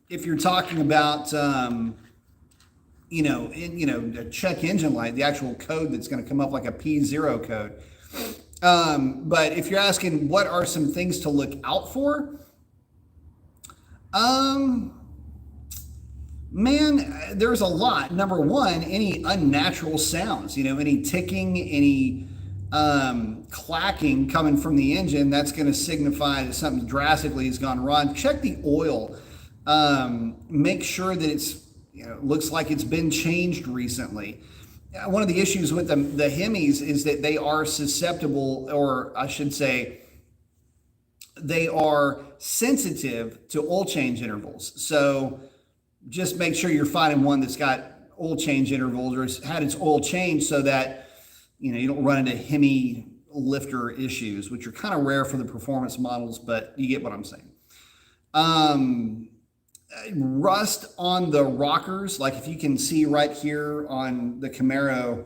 If you're talking about, the check engine light, the actual code that's going to come up like a P0 code. But if you're asking what are some things to look out for, man, there's a lot. Number one, any unnatural sounds, any ticking, any clacking coming from the engine, that's going to signify that something drastically has gone wrong. Check the oil. Make sure that it's, looks like it's been changed recently. One of the issues with the Hemis is that they are susceptible, or I should say, they are sensitive to oil change intervals. So just make sure you're finding one that's got oil change intervals or has had its oil changed so that, you don't run into Hemi lifter issues, which are kind of rare for the performance models, but you get what I'm saying. Rust on the rockers, like if you can see right here on the Camaro,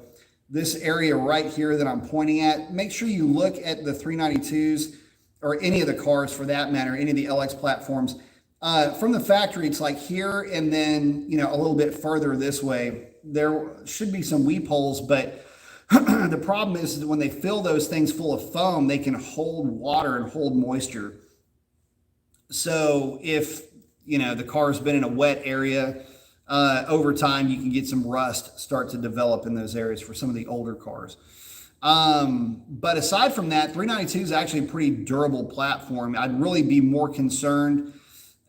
this area right here that I'm pointing at, make sure you look at the 392s or any of the cars for that matter, any of the LX platforms. From the factory, it's like here and then, a little bit further this way, there should be some weep holes, but the problem is that when they fill those things full of foam, they can hold water and hold moisture. So if, the car's been in a wet area, over time, you can get some rust start to develop in those areas for some of the older cars. But aside from that, 392 is actually a pretty durable platform. I'd really be more concerned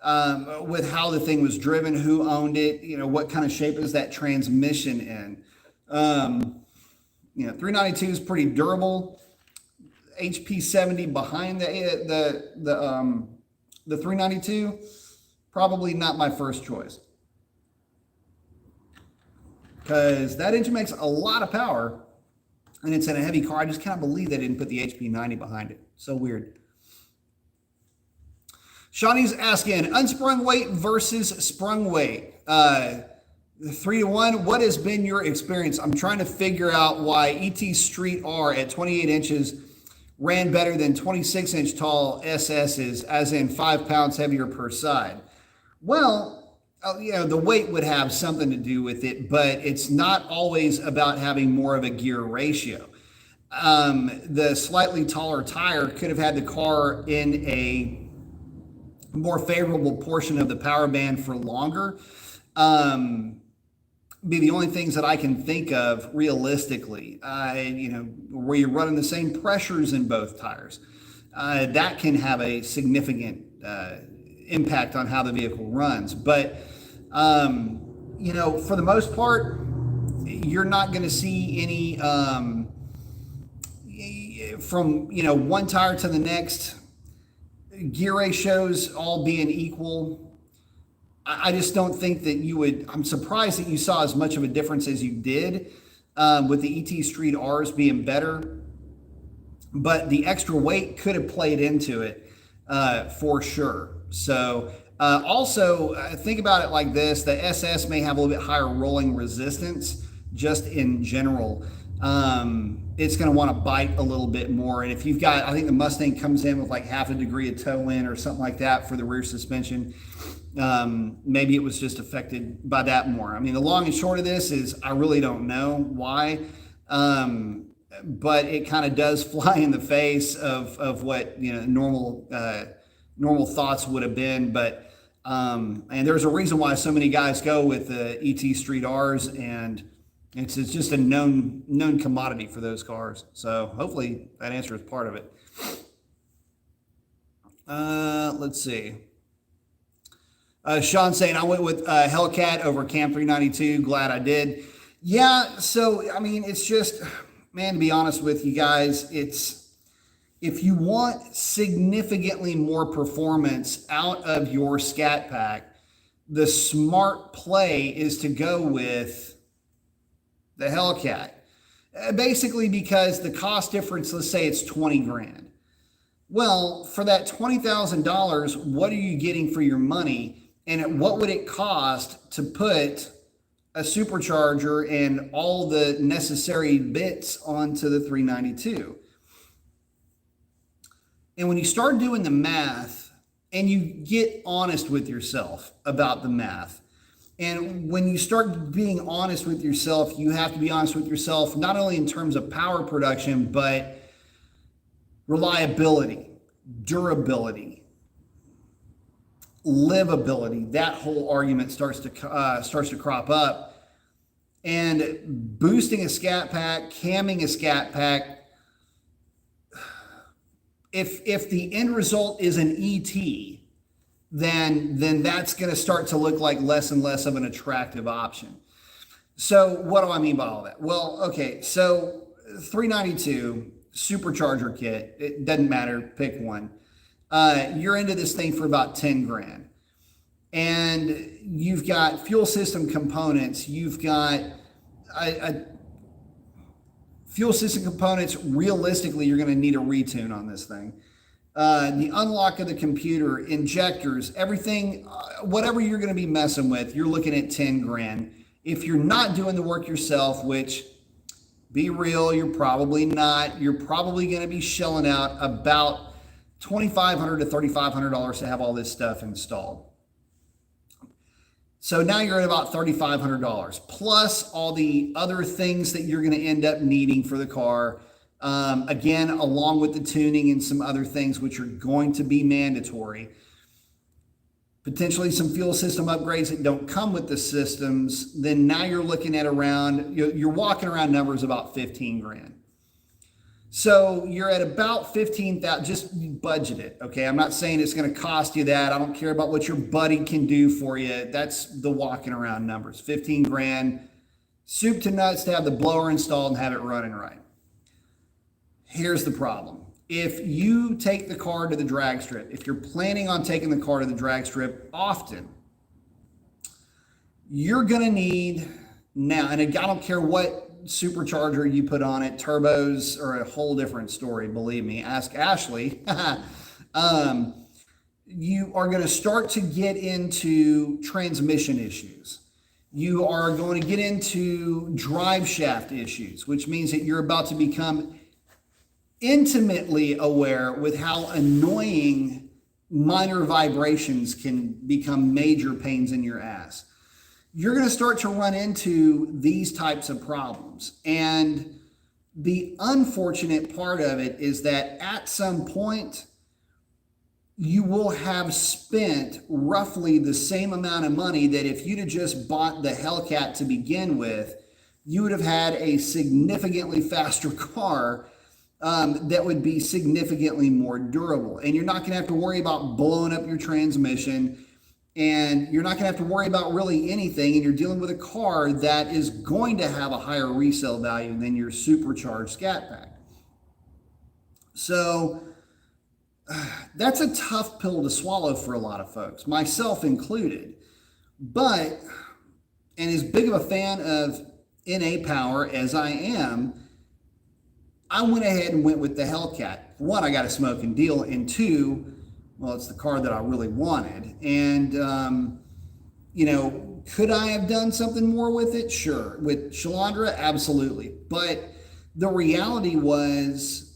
with how the thing was driven, who owned it, what kind of shape is that transmission in. 392 is pretty durable. HP 70 behind the 392, probably not my first choice. Because that engine makes a lot of power, and it's in a heavy car. I just can't believe they didn't put the HP 90 behind it. So weird. Shawnee's asking, unsprung weight versus sprung weight. 3-to-1, what has been your experience? I'm trying to figure out why ET Street R at 28 inches ran better than 26-inch tall SS's, as in 5 pounds heavier per side. Well, the weight would have something to do with it, but it's not always about having more of a gear ratio. The slightly taller tire could have had the car in a more favorable portion of the power band for longer. Be the only things that I can think of realistically, where you're running the same pressures in both tires. That can have a significant impact on how the vehicle runs. But, for the most part, you're not going to see any, from, one tire to the next, gear ratios all being equal. I just don't think that you would. I'm surprised that you saw as much of a difference as you did with the ET Street R's being better. But the extra weight could have played into it for sure. So also think about it like this. The SS may have a little bit higher rolling resistance just in general. It's going to want to bite a little bit more. And if you've got, I think the Mustang comes in with like half a degree of toe in or something like that for the rear suspension. Maybe it was just affected by that more. I mean, the long and short of this is I really don't know why, but it kind of does fly in the face of what normal thoughts would have been. But and there's a reason why so many guys go with the ET Street R's, and it's just a known commodity for those cars. So hopefully that answers part of it. Let's see. Sean saying, I went with Hellcat over Cam 392. Glad I did. Yeah, so, I mean, it's just, man, to be honest with you guys, it's, if you want significantly more performance out of your Scat Pack, the smart play is to go with the Hellcat. Basically because the cost difference, let's say it's 20 grand. Well, for that $20,000, what are you getting for your money? And what would it cost to put a supercharger and all the necessary bits onto the 392? And when you start doing the math and you get honest with yourself about the math, and when you start being honest with yourself, you have to be honest with yourself, not only in terms of power production, but reliability, durability, livability. That whole argument starts to crop up. And boosting a Scat pack, camming a Scat pack, if the end result is an ET, then that's going to start to look like less and less of an attractive option. So what do I mean by all that? Well, okay, so 392 supercharger kit, it doesn't matter, pick one. You're into this thing for about 10 grand. And you've got fuel system components, you've got fuel system components. Realistically, you're going to need a retune on this thing. The unlock of the computer, injectors, everything, whatever you're going to be messing with, you're looking at 10 grand. If you're not doing the work yourself, which, be real, you're probably not, you're probably going to be shelling out about $2,500 to $3,500 to have all this stuff installed. So now you're at about $3,500 plus all the other things that you're going to end up needing for the car. Again, along with the tuning and some other things which are going to be mandatory. Potentially some fuel system upgrades that don't come with the systems. Then now you're looking at you're walking around numbers about 15 grand. So you're at about 15,000, just budget it, okay? I'm not saying it's going to cost you that. I don't care about what your buddy can do for you. That's the walking around numbers. 15 grand, soup to nuts to have the blower installed and have it running right. Here's the problem. If you take the car to the drag strip, if you're planning on taking the car to the drag strip often, you're going to need now, and I don't care what supercharger you put on it, turbos are a whole different story, believe me. Ask Ashley. You are going to start to get into transmission issues. You are going to get into drive shaft issues, which means that you're about to become intimately aware with how annoying minor vibrations can become major pains in your ass. You're going to start to run into these types of problems. And the unfortunate part of it is that at some point, you will have spent roughly the same amount of money that if you'd have just bought the Hellcat to begin with, you would have had a significantly faster car that would be significantly more durable. And you're not going to have to worry about blowing up your transmission. And you're not going to have to worry about really anything. And you're dealing with a car that is going to have a higher resale value than your supercharged Scat pack. So that's a tough pill to swallow for a lot of folks, myself included. But, and as big of a fan of NA power as I am, I went ahead and went with the Hellcat. One, I got a smoking deal. And two, well, it's the car that I really wanted. And, could I have done something more with it? Sure. With Shalandra, absolutely. But the reality was,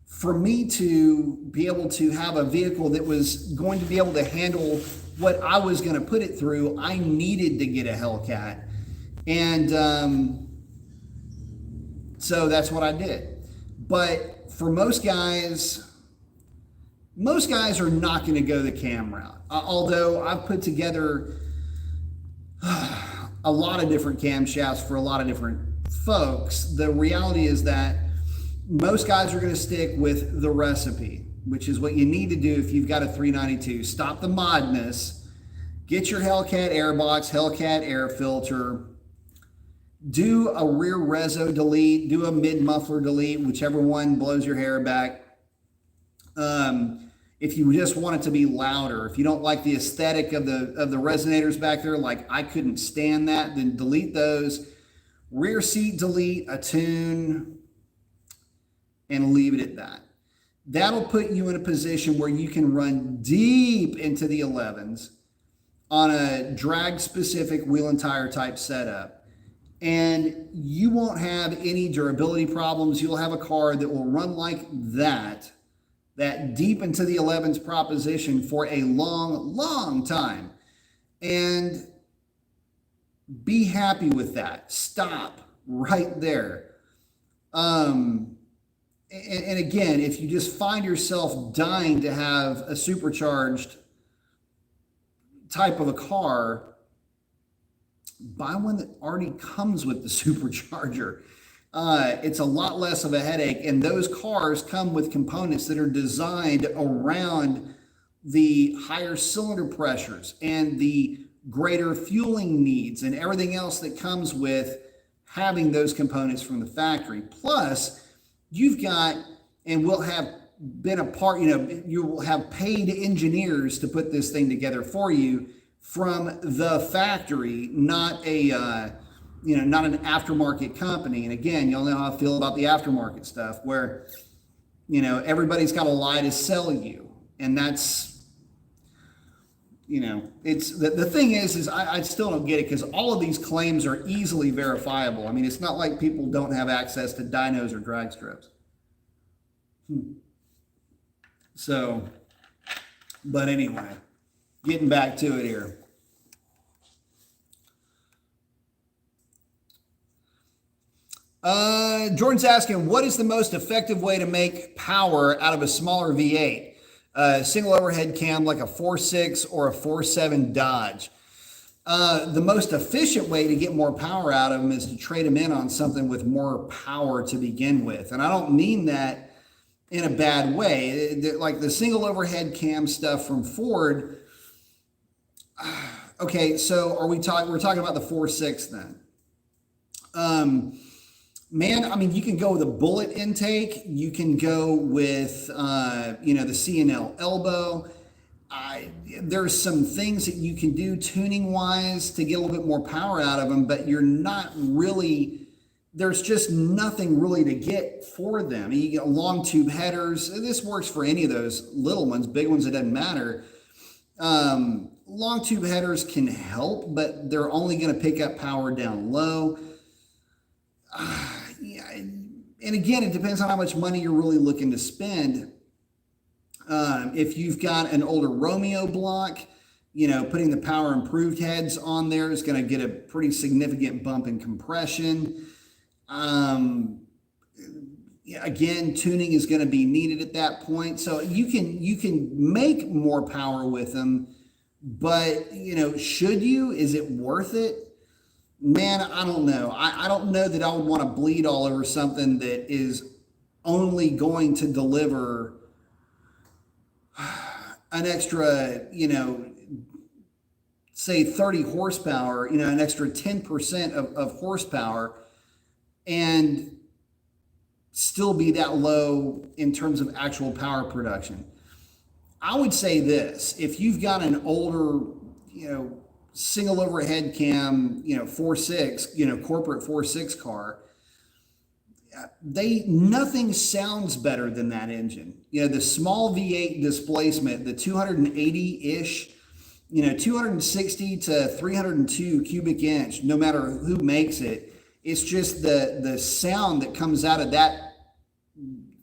for me to be able to have a vehicle that was going to be able to handle what I was going to put it through, I needed to get a Hellcat. And so that's what I did. But for most guys are not going to go the cam route. Although I've put together a lot of different camshafts for a lot of different folks, the reality is that most guys are going to stick with the recipe, which is what you need to do if you've got a 392. Stop the Modness, get your Hellcat airbox, Hellcat air filter, do a rear reso delete, do a mid muffler delete, whichever one blows your hair back. If you just want it to be louder, if you don't like the aesthetic of the resonators back there, like I couldn't stand that, then delete those. rear seat delete, a tune, and leave it at that. That'll put you in a position where you can run deep into the 11s on a drag specific wheel and tire type setup. And you won't have any durability problems. You'll have a car that will run like that deep into the 11s proposition for a long, long time. And be happy with that. Stop right there. And again, if you just find yourself dying to have a supercharged type of a car, buy one that already comes with the supercharger. It's a lot less of a headache, and those cars come with components that are designed around the higher cylinder pressures and the greater fueling needs and everything else that comes with having those components from the factory. Plus, you've got, and will have been a part, you will have paid engineers to put this thing together for you from the factory, not a, not an aftermarket company. And again, y'all know how I feel about the aftermarket stuff where, everybody's got a lie to sell you. And that's, it's the thing is I still don't get it because all of these claims are easily verifiable. I mean, it's not like people don't have access to dynos or drag strips. So, but anyway, getting back to it here. Jordan's asking, what is the most effective way to make power out of a smaller V8? Single overhead cam like a 4.6 or a 4.7 Dodge. The most efficient way to get more power out of them is to trade them in on something with more power to begin with. And I don't mean that in a bad way. Like the single overhead cam stuff from Ford. Okay, so we're talking about the 4.6 then. Man, I mean, you can go with a bullet intake. You can go with, the C&L elbow. There's some things that you can do tuning-wise to get a little bit more power out of them, but you're not really, there's just nothing really to get for them. You get long tube headers. This works for any of those little ones, big ones, it doesn't matter. Long tube headers can help, but they're only going to pick up power down low. And again, it depends on how much money you're really looking to spend. If you've got an older Romeo block, putting the power improved heads on there is going to get a pretty significant bump in compression. Again, tuning is going to be needed at that point. So you can make more power with them, but should you? Is it worth it? Man, I don't know. I don't know that I would want to bleed all over something that is only going to deliver an extra, say 30 horsepower, an extra 10% of horsepower and still be that low in terms of actual power production. I would say this, if you've got an older, single overhead cam, 4.6, corporate 4.6 car, nothing sounds better than that engine. The small V8 displacement, the 280-ish, 260 to 302 cubic inch, no matter who makes it, it's just the sound that comes out of that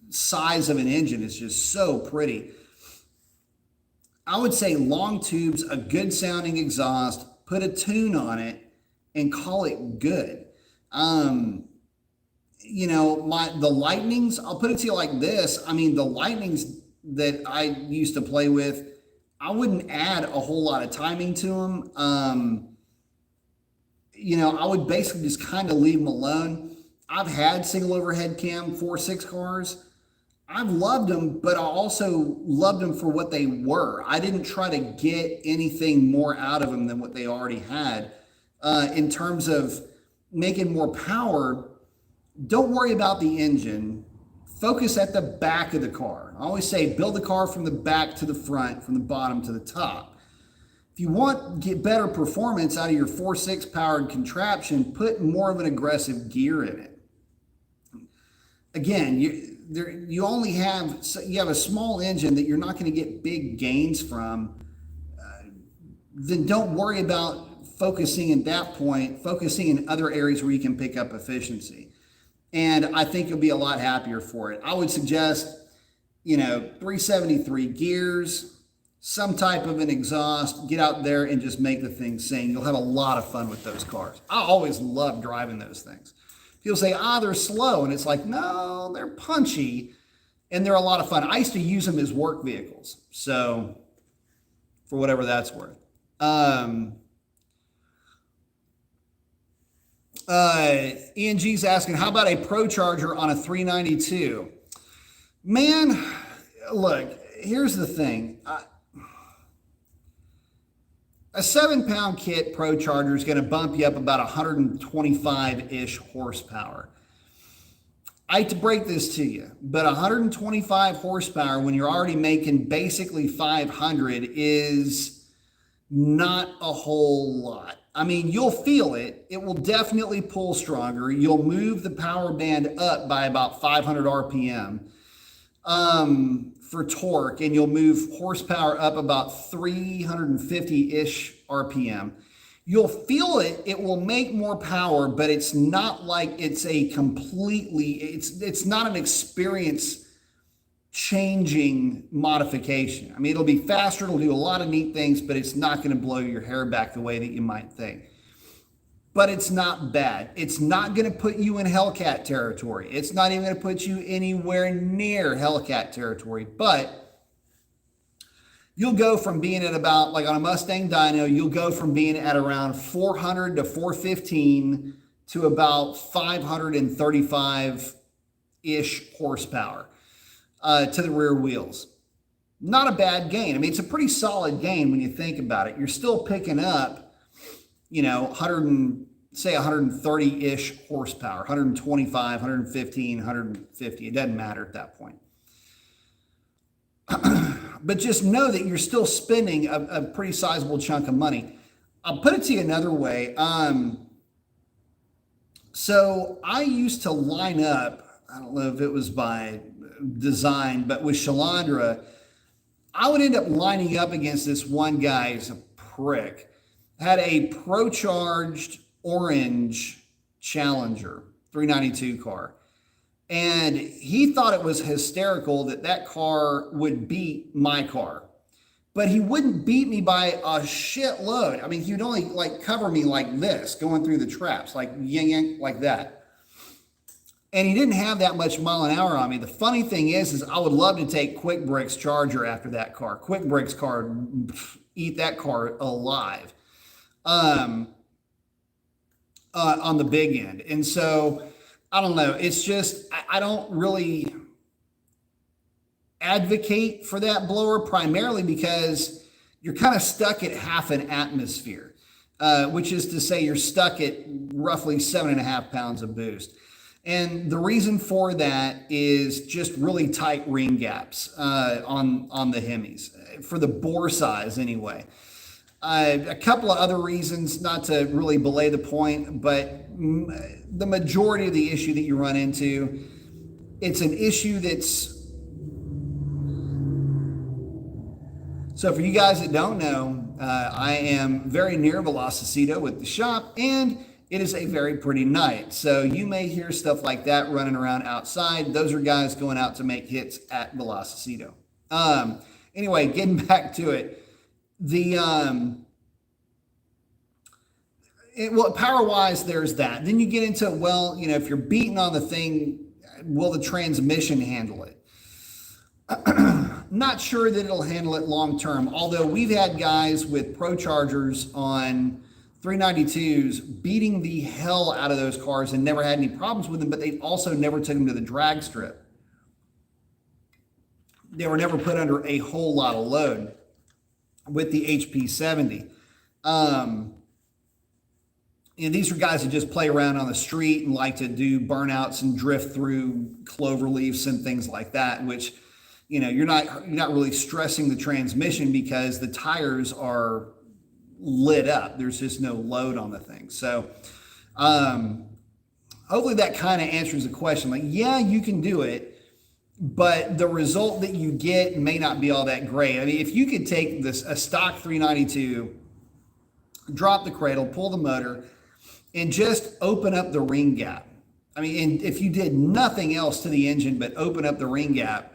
size of an engine is just so pretty. I would say long tubes, a good sounding exhaust, put a tune on it and call it good. The Lightnings, I'll put it to you like this. I mean, the Lightnings that I used to play with, I wouldn't add a whole lot of timing to them. I would basically just kind of leave them alone. I've had single overhead cam 4.6 cars. I've loved them, but I also loved them for what they were. I didn't try to get anything more out of them than what they already had. In terms of making more power, don't worry about the engine. Focus at the back of the car. I always say build the car from the back to the front, from the bottom to the top. If If you want to get better performance out of your 4.6 powered contraption, put more of an aggressive gear in it. Again, you have a small engine that you're not going to get big gains from. Then don't worry about focusing at that point, focusing in other areas where you can pick up efficiency. And I think you'll be a lot happier for it. I would suggest, 373 gears, some type of an exhaust, get out there and just make the thing sing. You'll have a lot of fun with those cars. I always love driving those things. People say, they're slow. And it's like, no, they're punchy and they're a lot of fun. I used to use them as work vehicles. So for whatever that's worth. ENG's asking, how about a Procharger on a 392? Man, look, here's the thing. A 7-pound kit Procharger is going to bump you up about 125-ish horsepower. I hate to break this to you, but 125 horsepower when you're already making basically 500 is not a whole lot. I mean, you'll feel it. It will definitely pull stronger. You'll move the power band up by about 500 RPM for torque, and you'll move horsepower up about 350-ish RPM. You'll feel it. It will make more power, but it's not like it's it's not an experience changing modification. I mean, it'll be faster, it'll do a lot of neat things, but it's not going to blow your hair back the way that you might think. But it's not bad. It's not going to put you in Hellcat territory. It's not even going to put you anywhere near Hellcat territory, but you'll go from being at about, like on a Mustang dyno, you'll go from being at around 400 to 415 to about 535-ish horsepower. To the rear wheels. Not a bad gain. I mean, it's a pretty solid gain when you think about it. You're still picking up, 130-ish horsepower, 125, 115, 150. It doesn't matter at that point. But just know that you're still spending a pretty sizable chunk of money. I'll put it to you another way. So I used to line up, I don't know if it was by design, but with Shalandra, I would end up lining up against this one guy who's a prick. Had a Procharged orange Challenger 392 car. And he thought it was hysterical that car would beat my car. But he wouldn't beat me by a shitload. I mean, he would only cover me like this, going through the traps, like yang like that. And he didn't have that much mile an hour on me. The funny thing is I would love to take Quick Brick's Charger after that car. Quick Brick's car, eat that car alive on the big end. And so, I don't know. It's just, I don't really advocate for that blower, primarily because you're kind of stuck at half an atmosphere, which is to say you're stuck at roughly 7.5 pounds of boost. And the reason for that is just really tight ring gaps on the Hemis, for the bore size anyway. A couple of other reasons, not to really belay the point, but the majority of the issue that you run into, it's an issue that's... So for you guys that don't know, I am very near Velocito with the shop, and it is a very pretty night. So you may hear stuff like that running around outside. Those are guys going out to make hits at Velocito. Anyway, getting back to it. Power-wise, there's that. Then you get into, if you're beating on the thing, will the transmission handle it? Not sure that it'll handle it long-term. Although we've had guys with Prochargers on 392s beating the hell out of those cars and never had any problems with them, but they also never took them to the drag strip. They were never put under a whole lot of load with the HP70. And these are guys that just play around on the street and like to do burnouts and drift through clover leaves and things like that, which, you're not really stressing the transmission because the tires are lit up. There's just no load on the thing. So hopefully that kind of answers the question. Like, yeah, you can do it, but the result that you get may not be all that great. I mean, if you could take a stock 392, drop the cradle, pull the motor, and just open up the ring gap. I mean, and if you did nothing else to the engine but open up the ring gap,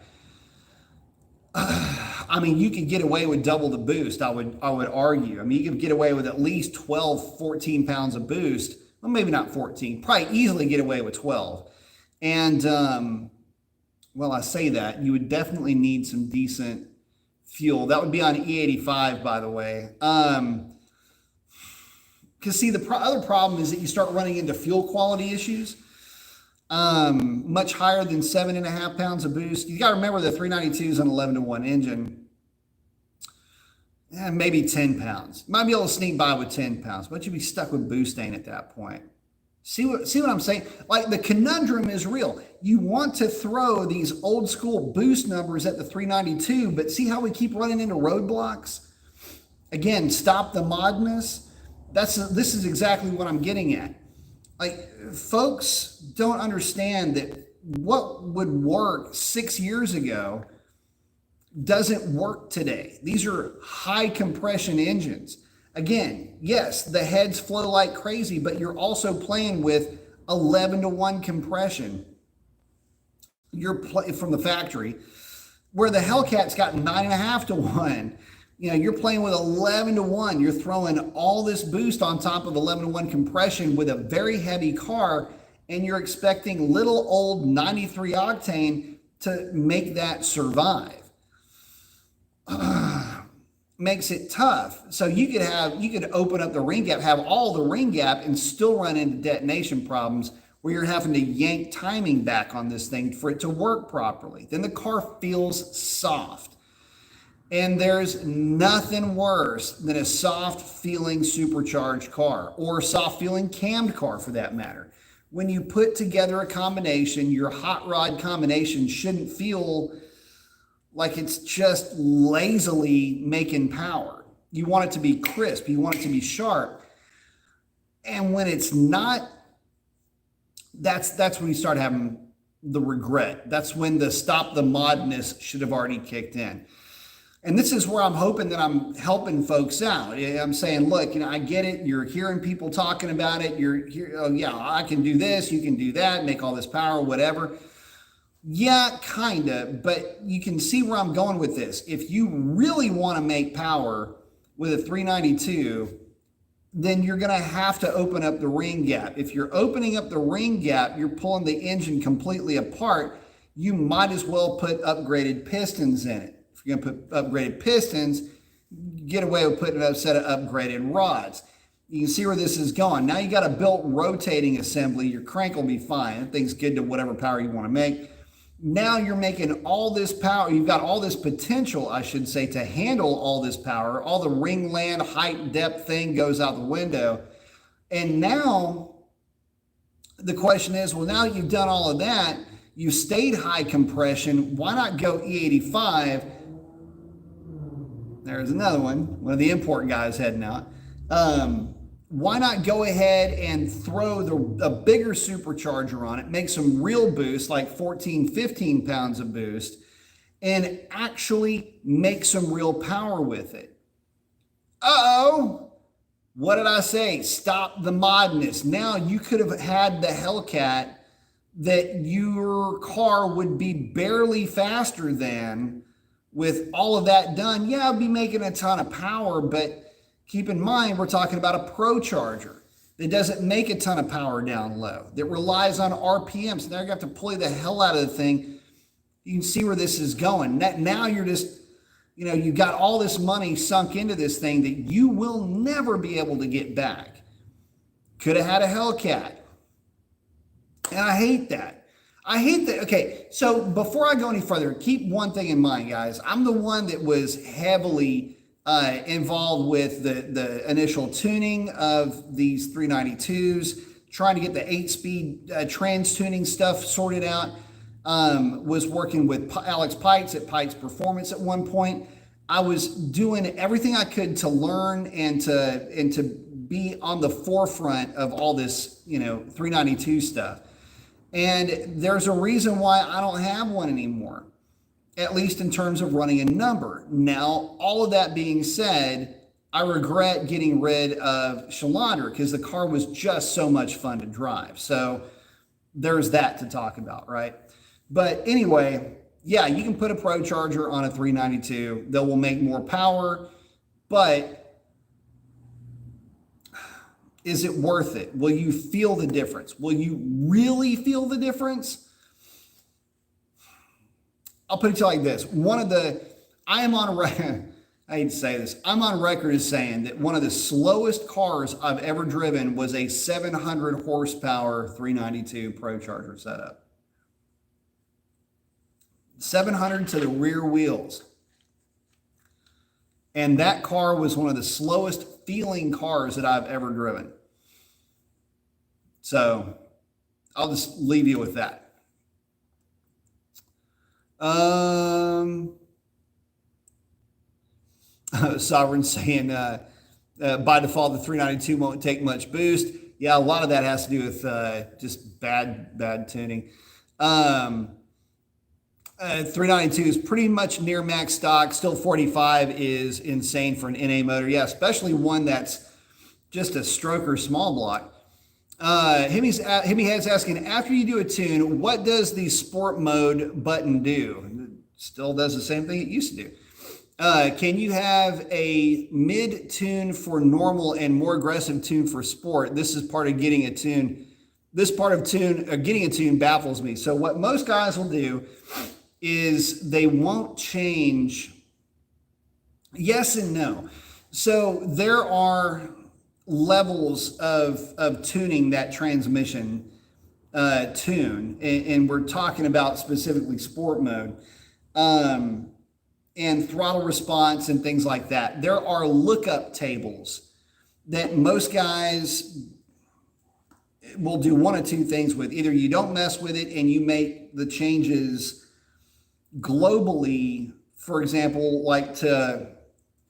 I mean, you could get away with double the boost, I would argue. I mean, you could get away with at least 12, 14 pounds of boost. Well, maybe not 14, probably easily get away with 12. And, well, I say that, you would definitely need some decent fuel. That would be on E85, by the way. Because see, the other problem is that you start running into fuel quality issues. Much higher than 7.5 pounds of boost. You got to remember the 392 is an 11-to-1 engine. Maybe 10 pounds. Might be able to sneak by with 10 pounds, but you'd be stuck with boosting at that point. See what I'm saying? Like, the conundrum is real. You want to throw these old school boost numbers at the 392, but see how we keep running into roadblocks? Again, stop the Modness. This is exactly what I'm getting at. Like, folks don't understand that what would work 6 years ago doesn't work today. These are high compression engines. Again, yes, the heads flow like crazy, but you're also playing with 11-to-1 compression. You're from the factory, where the Hellcat's got 9.5-to-1. You know, you're playing with 11-to-1. You're throwing all this boost on top of 11-to-1 compression with a very heavy car, and you're expecting little old 93 octane to make that survive. Makes it tough. So you could open up the ring gap, have all the ring gap, and still run into detonation problems where you're having to yank timing back on this thing for it to work properly. Then the car feels soft. And there's nothing worse than a soft feeling supercharged car, or a soft feeling cammed car for that matter. When you put together a combination, your hot rod combination shouldn't feel like it's just lazily making power. You want it to be crisp. You want it to be sharp. And when it's not, that's when you start having the regret. That's when the stop the Modness should have already kicked in. And this is where I'm hoping that I'm helping folks out. I'm saying, look, you know, I get it. You're hearing people talking about it. You're here, oh yeah, I can do this, you can do that, make all this power, whatever. Yeah, kind of, but you can see where I'm going with this. If you really want to make power with a 392, then you're going to have to open up the ring gap. If you're opening up the ring gap, you're pulling the engine completely apart. You might as well put upgraded pistons in it. If you're going to put upgraded pistons, get away with putting a set of upgraded rods. You can see where this is going. Now you got a built rotating assembly. Your crank will be fine. That thing's good to whatever power you want to make. Now you're making all this power. You've got all this potential, I should say, to handle all this power. All the ring land, height, depth thing goes out the window. And now the question is, well, now you've done all of that, you stayed high compression. Why not go E85? There's another one of the import guys heading out. Why not go ahead and throw a bigger supercharger on it, make some real boost, like 14, 15 pounds of boost, and actually make some real power with it? Uh-oh, what did I say? Stop the Modness. Now you could have had the Hellcat that your car would be barely faster than with all of that done. Yeah, I'd be making a ton of power, but keep in mind, we're talking about a Pro Charger that doesn't make a ton of power down low, that relies on RPMs. So now you have to pull the hell out of the thing. You can see where this is going. Now you're just, you know, you've got all this money sunk into this thing that you will never be able to get back. Could have had a Hellcat. And I hate that. I hate that. Okay, so before I go any further, keep one thing in mind, guys. I'm the one that was heavily involved with the initial tuning of these 392s, trying to get the 8-speed trans tuning stuff sorted out. Was working with Alex Pites at Pites Performance at one point. I was doing everything I could to learn and to be on the forefront of all this, 392 stuff. And there's a reason why I don't have one anymore, at least in terms of running a number. Now, all of that being said, I regret getting rid of Shalonder because the car was just so much fun to drive. So there's that to talk about, right? But anyway, yeah, you can put a Procharger on a 392 that will make more power, but is it worth it? Will you feel the difference? Will you really feel the difference? I'll put it to you like this. I hate to say this. I'm on record as saying that one of the slowest cars I've ever driven was a 700 horsepower 392 Procharger setup. 700 to the rear wheels. And that car was one of the slowest feeling cars that I've ever driven. So I'll just leave you with that. Sovereign saying by default the 392 won't take much boost. Yeah, a lot of that has to do with just bad tuning. 392 is pretty much near max stock. Still 45 is insane for an NA motor. Yeah, especially one that's just a stroker small block. Himmy Head's asking, after you do a tune, what does the sport mode button do? It still does the same thing it used to do. Can you have a mid tune for normal and more aggressive tune for sport? This is part of getting a tune. This part of getting a tune baffles me. So what most guys will do is they won't change. Yes and no. So there are levels of tuning that transmission tune, and we're talking about specifically sport mode. And throttle response and things like that. There are lookup tables that most guys will do one of two things with. Either you don't mess with it and you make the changes globally, for example, like to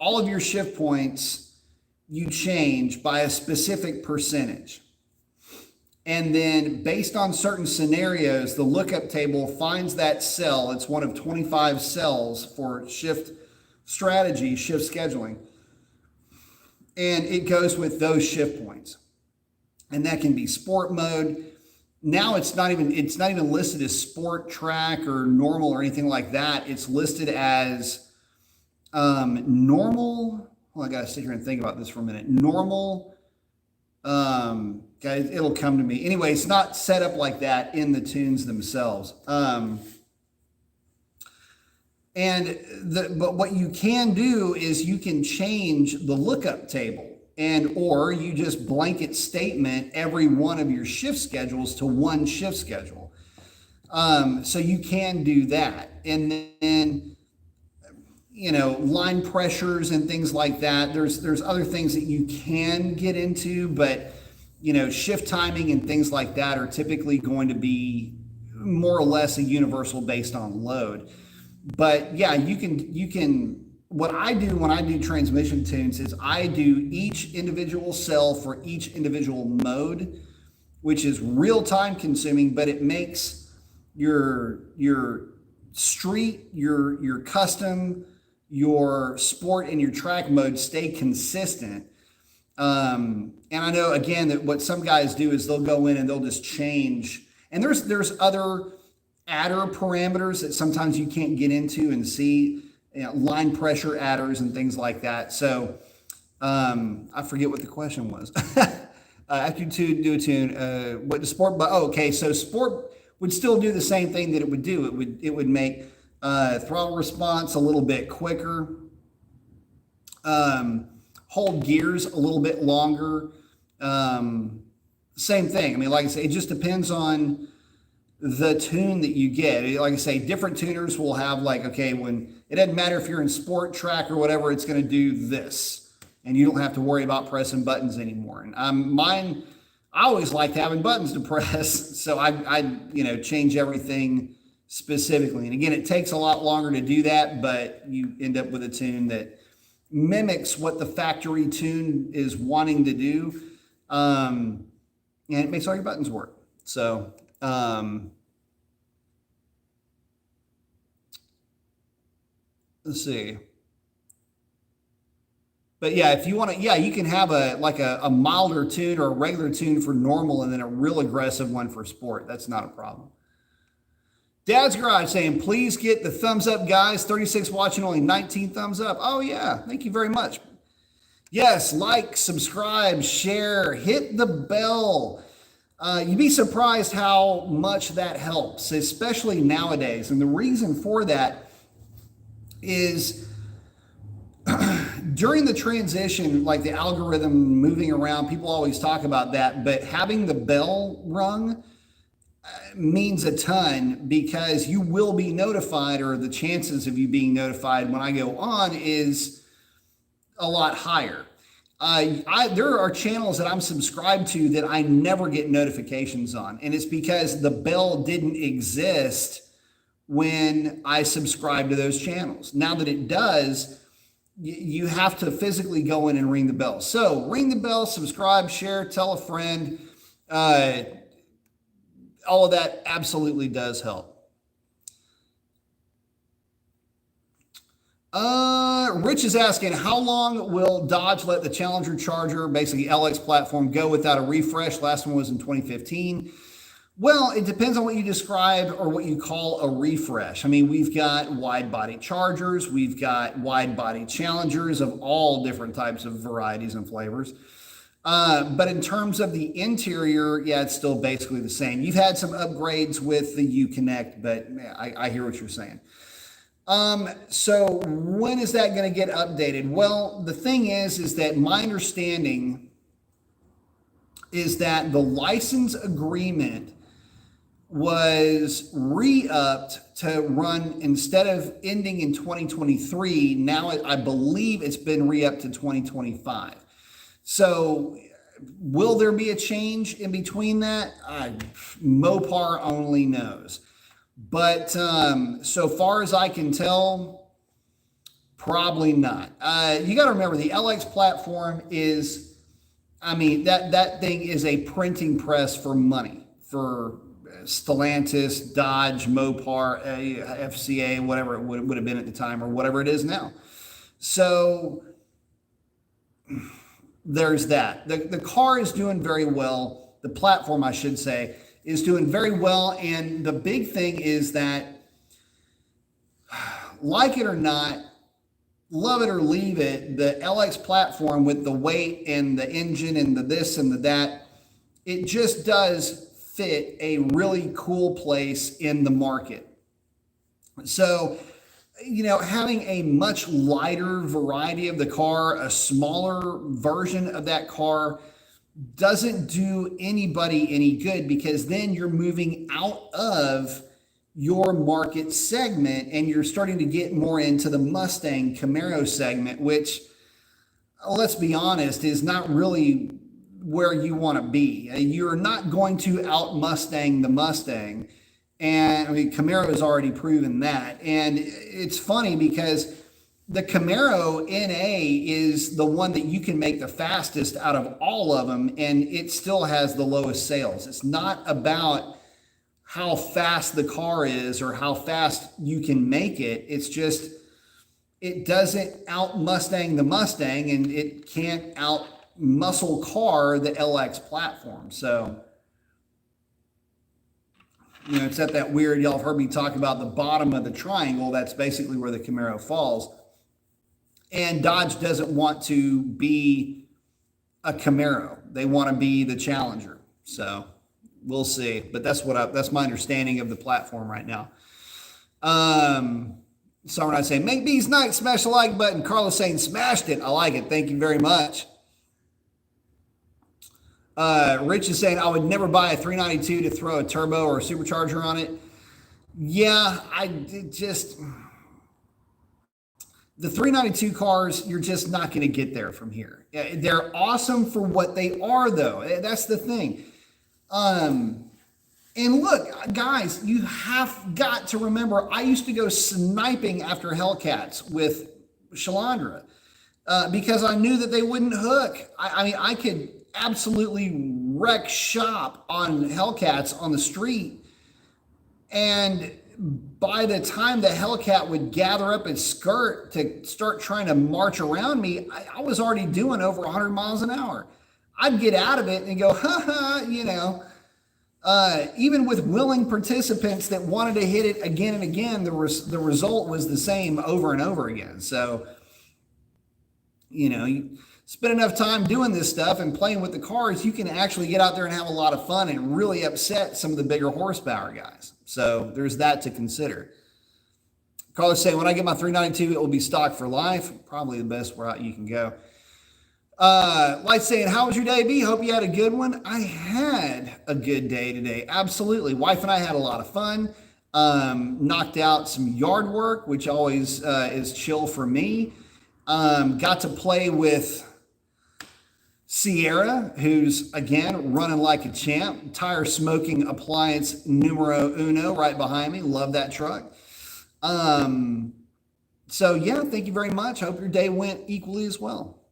all of your shift points, you change by a specific percentage. And then based on certain scenarios, the lookup table finds that cell. It's one of 25 cells for shift strategy, shift scheduling. And it goes with those shift points. And that can be sport mode. Now it's not even listed as sport track or normal or anything like that. It's listed as normal. Well, I gotta sit here and think about this for a minute. Normal. Guys, it'll come to me. Anyway, it's not set up like that in the tunes themselves. But what you can do is you can change the lookup table, or you just blanket statement every one of your shift schedules to one shift schedule. So you can do that. And then, line pressures and things like that. There's other things that you can get into, but shift timing and things like that are typically going to be more or less a universal based on load. But yeah, you can, what I do when I do transmission tunes is I do each individual cell for each individual mode, which is real time consuming, but it makes your street, your custom, your sport, and your track mode stay consistent. And I know again that what some guys do is they'll go in and they'll just change. And there's other adder parameters that sometimes you can't get into and see, line pressure adders and things like that. So I forget what the question was. After you do a tune, what the sport? But okay, so sport would still do the same thing that it would do. It would make throttle response a little bit quicker. Hold gears a little bit longer. Same thing. I mean, like I say, it just depends on the tune that you get. Like I say, different tuners will have when it doesn't matter if you're in sport, track, or whatever, it's going to do this, and you don't have to worry about pressing buttons anymore. And mine, I always liked having buttons to press, so I change everything specifically. And again, it takes a lot longer to do that, but you end up with a tune that mimics what the factory tune is wanting to do. And it makes all your buttons work. So, let's see. But yeah, if you want to, yeah, you can have a milder tune or a regular tune for normal and then a real aggressive one for sport. That's not a problem. Dad's Garage saying, please get the thumbs up, guys. 36 watching, only 19 thumbs up. Oh yeah, thank you very much. Yes, like, subscribe, share, hit the bell. You'd be surprised how much that helps, especially nowadays. And the reason for that is during the transition, like the algorithm moving around, people always talk about that, but having the bell rung means a ton because you will be notified, or the chances of you being notified when I go on is a lot higher. There are channels that I'm subscribed to that I never get notifications on, and it's because the bell didn't exist when I subscribe to those channels. Now that it does, you have to physically go in and ring the bell. So ring the bell, subscribe, share, tell a friend. All of that absolutely does help. Rich is asking, how long will Dodge let the Challenger Charger, basically LX platform, go without a refresh? Last one was in 2015. Well, it depends on what you describe or what you call a refresh. I mean, we've got wide body Chargers, we've got wide body Challengers of all different types of varieties and flavors. But in terms of the interior, yeah, it's still basically the same. You've had some upgrades with the Uconnect, but I hear what you're saying. So when is that going to get updated? Well, the thing is that my understanding is that the license agreement was re-upped to run, instead of ending in 2023, now I believe it's been re-upped to 2025. So will there be a change in between that? Mopar only knows. But so far as I can tell, probably not. You got to remember, the LX platform is, I mean, that thing is a printing press for money for Stellantis, Dodge, Mopar, FCA, whatever it would have been at the time, or whatever it is now. So there's that. The car is doing very well. The platform, I should say, is doing very well. And the big thing is that, like it or not, love it or leave it, the LX platform with the weight and the engine and the this and the that, it just does fit a really cool place in the market. So, you know, having a much lighter variety of the car, a smaller version of that car, doesn't do anybody any good, because then you're moving out of your market segment and you're starting to get more into the Mustang Camaro segment, which, let's be honest, is not really where you want to be. You're not going to out Mustang the Mustang. And I mean, Camaro has already proven that. And it's funny because the Camaro NA is the one that you can make the fastest out of all of them, and it still has the lowest sales. It's not about how fast the car is or how fast you can make it. It's just, it doesn't out Mustang the Mustang, and it can't out muscle car the LX platform. So, you know, it's at that weird, y'all have heard me talk about the bottom of the triangle. That's basically where the Camaro falls. And Dodge doesn't want to be a Camaro. They want to be the Challenger. So we'll see. But that's my understanding of the platform right now. Someone I say, make these nights, smash the like button. Carlos saying, smashed it. I like it. Thank you very much. Rich is saying, I would never buy a 392 to throw a turbo or a supercharger on it. Yeah, the 392 cars, you're just not going to get there from here. They're awesome for what they are, though. That's the thing. And look, guys, you have got to remember, I used to go sniping after Hellcats with Shalandra because I knew that they wouldn't hook. I mean, I could absolutely wreck shop on Hellcats on the street. And by the time the Hellcat would gather up its skirt to start trying to march around me, I was already doing over 100 miles an hour. I'd get out of it and go, ha ha, you know. Even with willing participants that wanted to hit it again and again, the result was the same over and over again. So, you know, you spend enough time doing this stuff and playing with the cars, you can actually get out there and have a lot of fun and really upset some of the bigger horsepower guys. So there's that to consider. Carlos saying, when I get my 392, it will be stock for life. Probably the best route you can go. Light saying, how was your day, B? Hope you had a good one. I had a good day today. Absolutely. Wife and I had a lot of fun. Knocked out some yard work, which always is chill for me. Got to play with Sierra, who's, again, running like a champ. Tire smoking appliance numero uno right behind me. Love that truck. So, yeah, thank you very much. Hope your day went equally as well.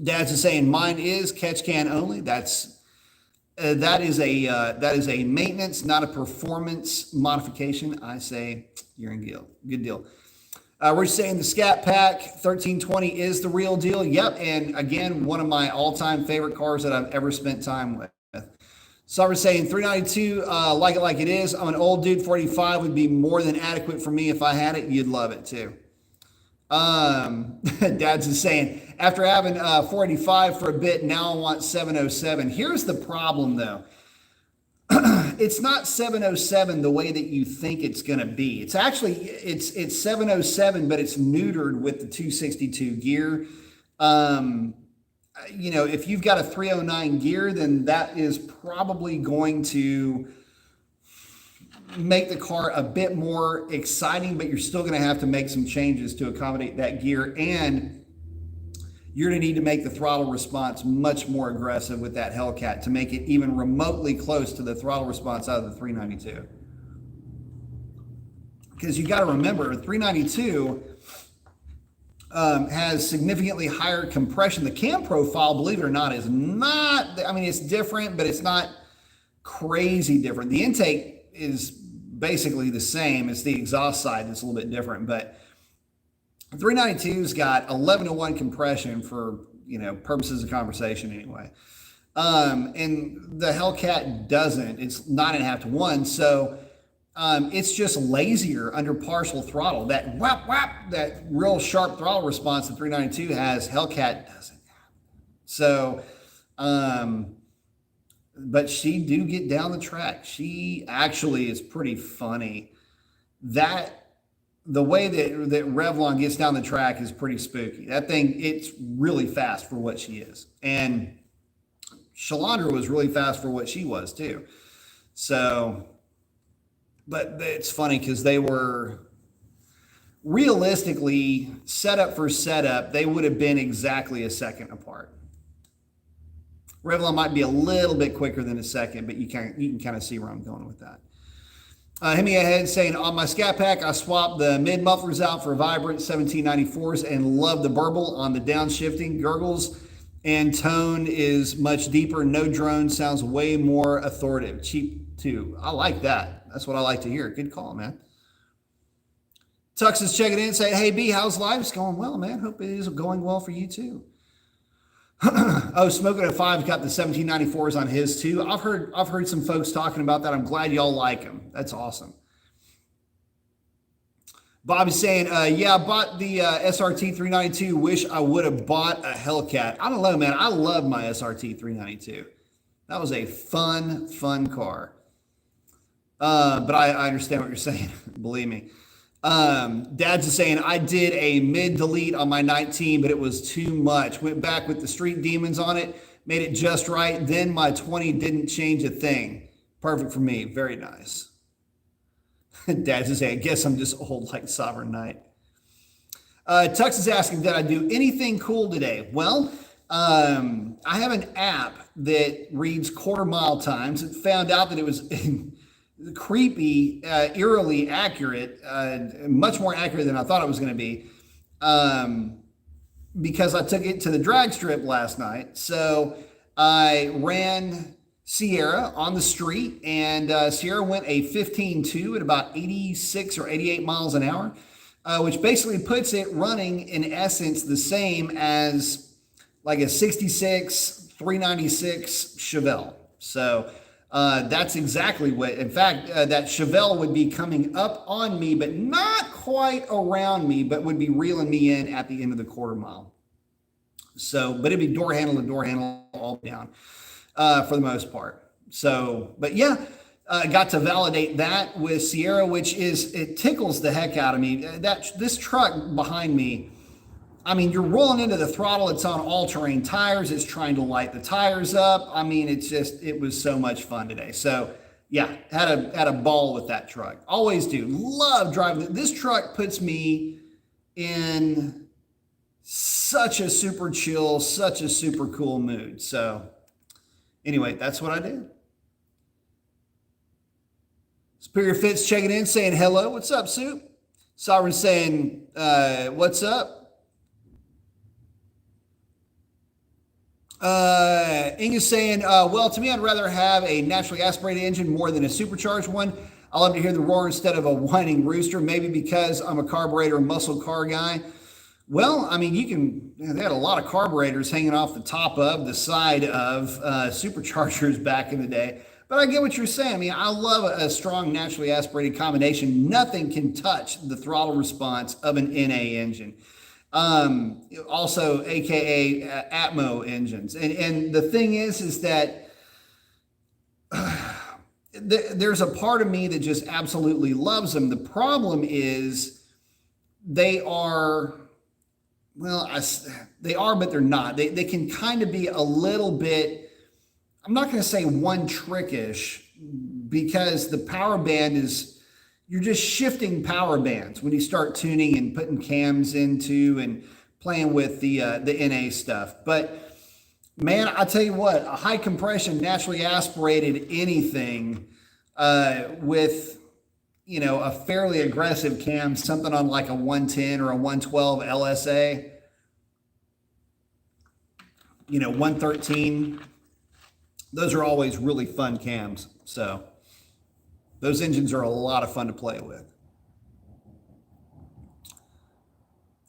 Dad's is saying mine is catch can only. That is a maintenance, not a performance modification. I say you're in deal. Good deal. We're saying the Scat Pack 1320 is the real deal. Yep, and again, one of my all-time favorite cars that I've ever spent time with. So we're saying 392, like it like it is. I'm an old dude. 45 would be more than adequate for me if I had it. You'd love it too. Dad's is saying, after having 485 for a bit, now I want 707. Here's the problem though. It's not 707 the way that you think it's going to be. It's actually, it's 707, but it's neutered with the 262 gear. You know, if you've got a 309 gear, then that is probably going to make the car a bit more exciting, but you're still going to have to make some changes to accommodate that gear. And you're going to need to make the throttle response much more aggressive with that Hellcat to make it even remotely close to the throttle response out of the 392. Because you got to remember, 392 has significantly higher compression. The cam profile, believe it or not, is not, I mean, it's different, but it's not crazy different. The intake is basically the same. It's the exhaust side that's a little bit different, but 392's got 11-to-1 compression for, you know, purposes of conversation anyway. And the Hellcat doesn't. It's 9.5-to-1. So it's just lazier under partial throttle. That whap, whap, that real sharp throttle response that 392 has, Hellcat doesn't. So, but she do get down the track. She actually is pretty funny. The way that Revlon gets down the track is pretty spooky. That thing, it's really fast for what she is. And Shalandra was really fast for what she was too. So, but it's funny because they were realistically setup for setup, they would have been exactly a second apart. Revlon might be a little bit quicker than a second, but you can kind of see where I'm going with that. Hit me ahead saying, on my Scat Pack, I swapped the mid mufflers out for vibrant 1794s and love the burble on the downshifting. Gurgles and tone is much deeper. No drone sounds way more authoritative. Cheap too. I like that. That's what I like to hear. Good call, man. Tux is checking in saying, hey, B, how's life? It's going well, man. Hope it is going well for you too. Oh, Smoking at 5 got the 1794s on his too. I've heard some folks talking about that. I'm glad y'all like them. That's awesome. Bobby's saying, yeah, I bought the SRT 392. Wish I would have bought a Hellcat. I don't know, man. I love my SRT 392. That was a fun car. But I understand what you're saying. Believe me. Dad's is saying, I did a mid delete on my 19, but it was too much. Went back with the Street Demons on it, made it just right. Then my 20 didn't change a thing. Perfect for me. Very nice. Dad's is saying, I guess I'm just old like Sovereign Knight. Tux is asking, did I do anything cool today? Well, I have an app that reads quarter mile times. It found out that it was creepy, eerily accurate, much more accurate than I thought it was going to be, because I took it to the drag strip last night. So I ran Sierra on the street, and Sierra went a 15.2 at about 86 or 88 miles an hour, which basically puts it running in essence the same as like a 66 396 Chevelle. So that's exactly what, in fact, that Chevelle would be coming up on me, but not quite around me, but would be reeling me in at the end of the quarter mile. So, but it'd be door handle to door handle all down for the most part. So, but yeah, got to validate that with Sierra, which is, it tickles the heck out of me. This truck behind me, I mean, you're rolling into the throttle. It's on all-terrain tires. It's trying to light the tires up. I mean, it was so much fun today. So yeah, had a ball with that truck. Always do. Love driving. This truck puts me in such a super chill, such a super cool mood. So anyway, that's what I did. Superior Fitz checking in, saying hello. What's up, Soup? Sovereign saying, what's up? Inga's saying, well, to me, I'd rather have a naturally aspirated engine more than a supercharged one. I love to hear the roar instead of a whining rooster, maybe because I'm a carburetor and muscle car guy. Well, I mean, they had a lot of carburetors hanging off the top of, the side of superchargers back in the day. But I get what you're saying. I mean, I love a strong naturally aspirated combination. Nothing can touch the throttle response of an NA engine. Also, AKA Atmo engines. And the thing is that there's a part of me that just absolutely loves them. The problem is they are, but they're not. They can kind of be a little bit, I'm not going to say one trickish, because the power band is, you're just shifting power bands when you start tuning and putting cams into and playing with the NA stuff. But man, I tell you what, a high compression, naturally aspirated anything with, a fairly aggressive cam, something on like a 110 or a 112 LSA, 113, those are always really fun cams. So those engines are a lot of fun to play with.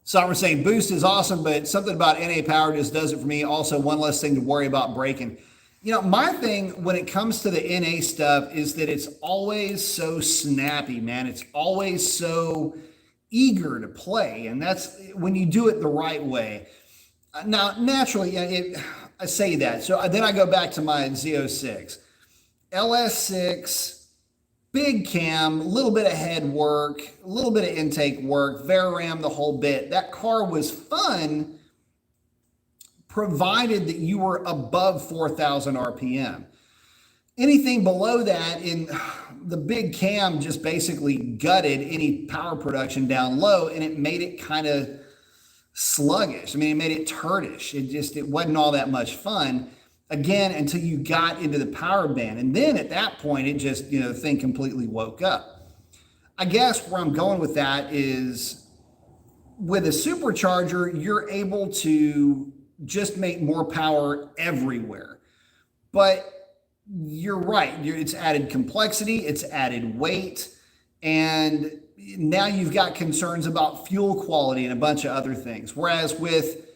So we're saying boost is awesome, but something about NA power just does it for me. Also, one less thing to worry about braking. My thing when it comes to the NA stuff is that it's always so snappy, man. It's always so eager to play. And that's when you do it the right way. Now, naturally, I say that. So then I go back to my Z06. LS6, big cam, a little bit of head work, a little bit of intake work, Veraram, the whole bit. That car was fun, provided that you were above 4,000 RPM. Anything below that, in the big cam just basically gutted any power production down low, and it made it kind of sluggish. I mean, it made it turdish. It wasn't all that much fun. Again, until you got into the power band. And then at that point, it just, the thing completely woke up. I guess where I'm going with that is with a supercharger, you're able to just make more power everywhere. But you're right. It's added complexity, it's added weight, and now you've got concerns about fuel quality and a bunch of other things. Whereas with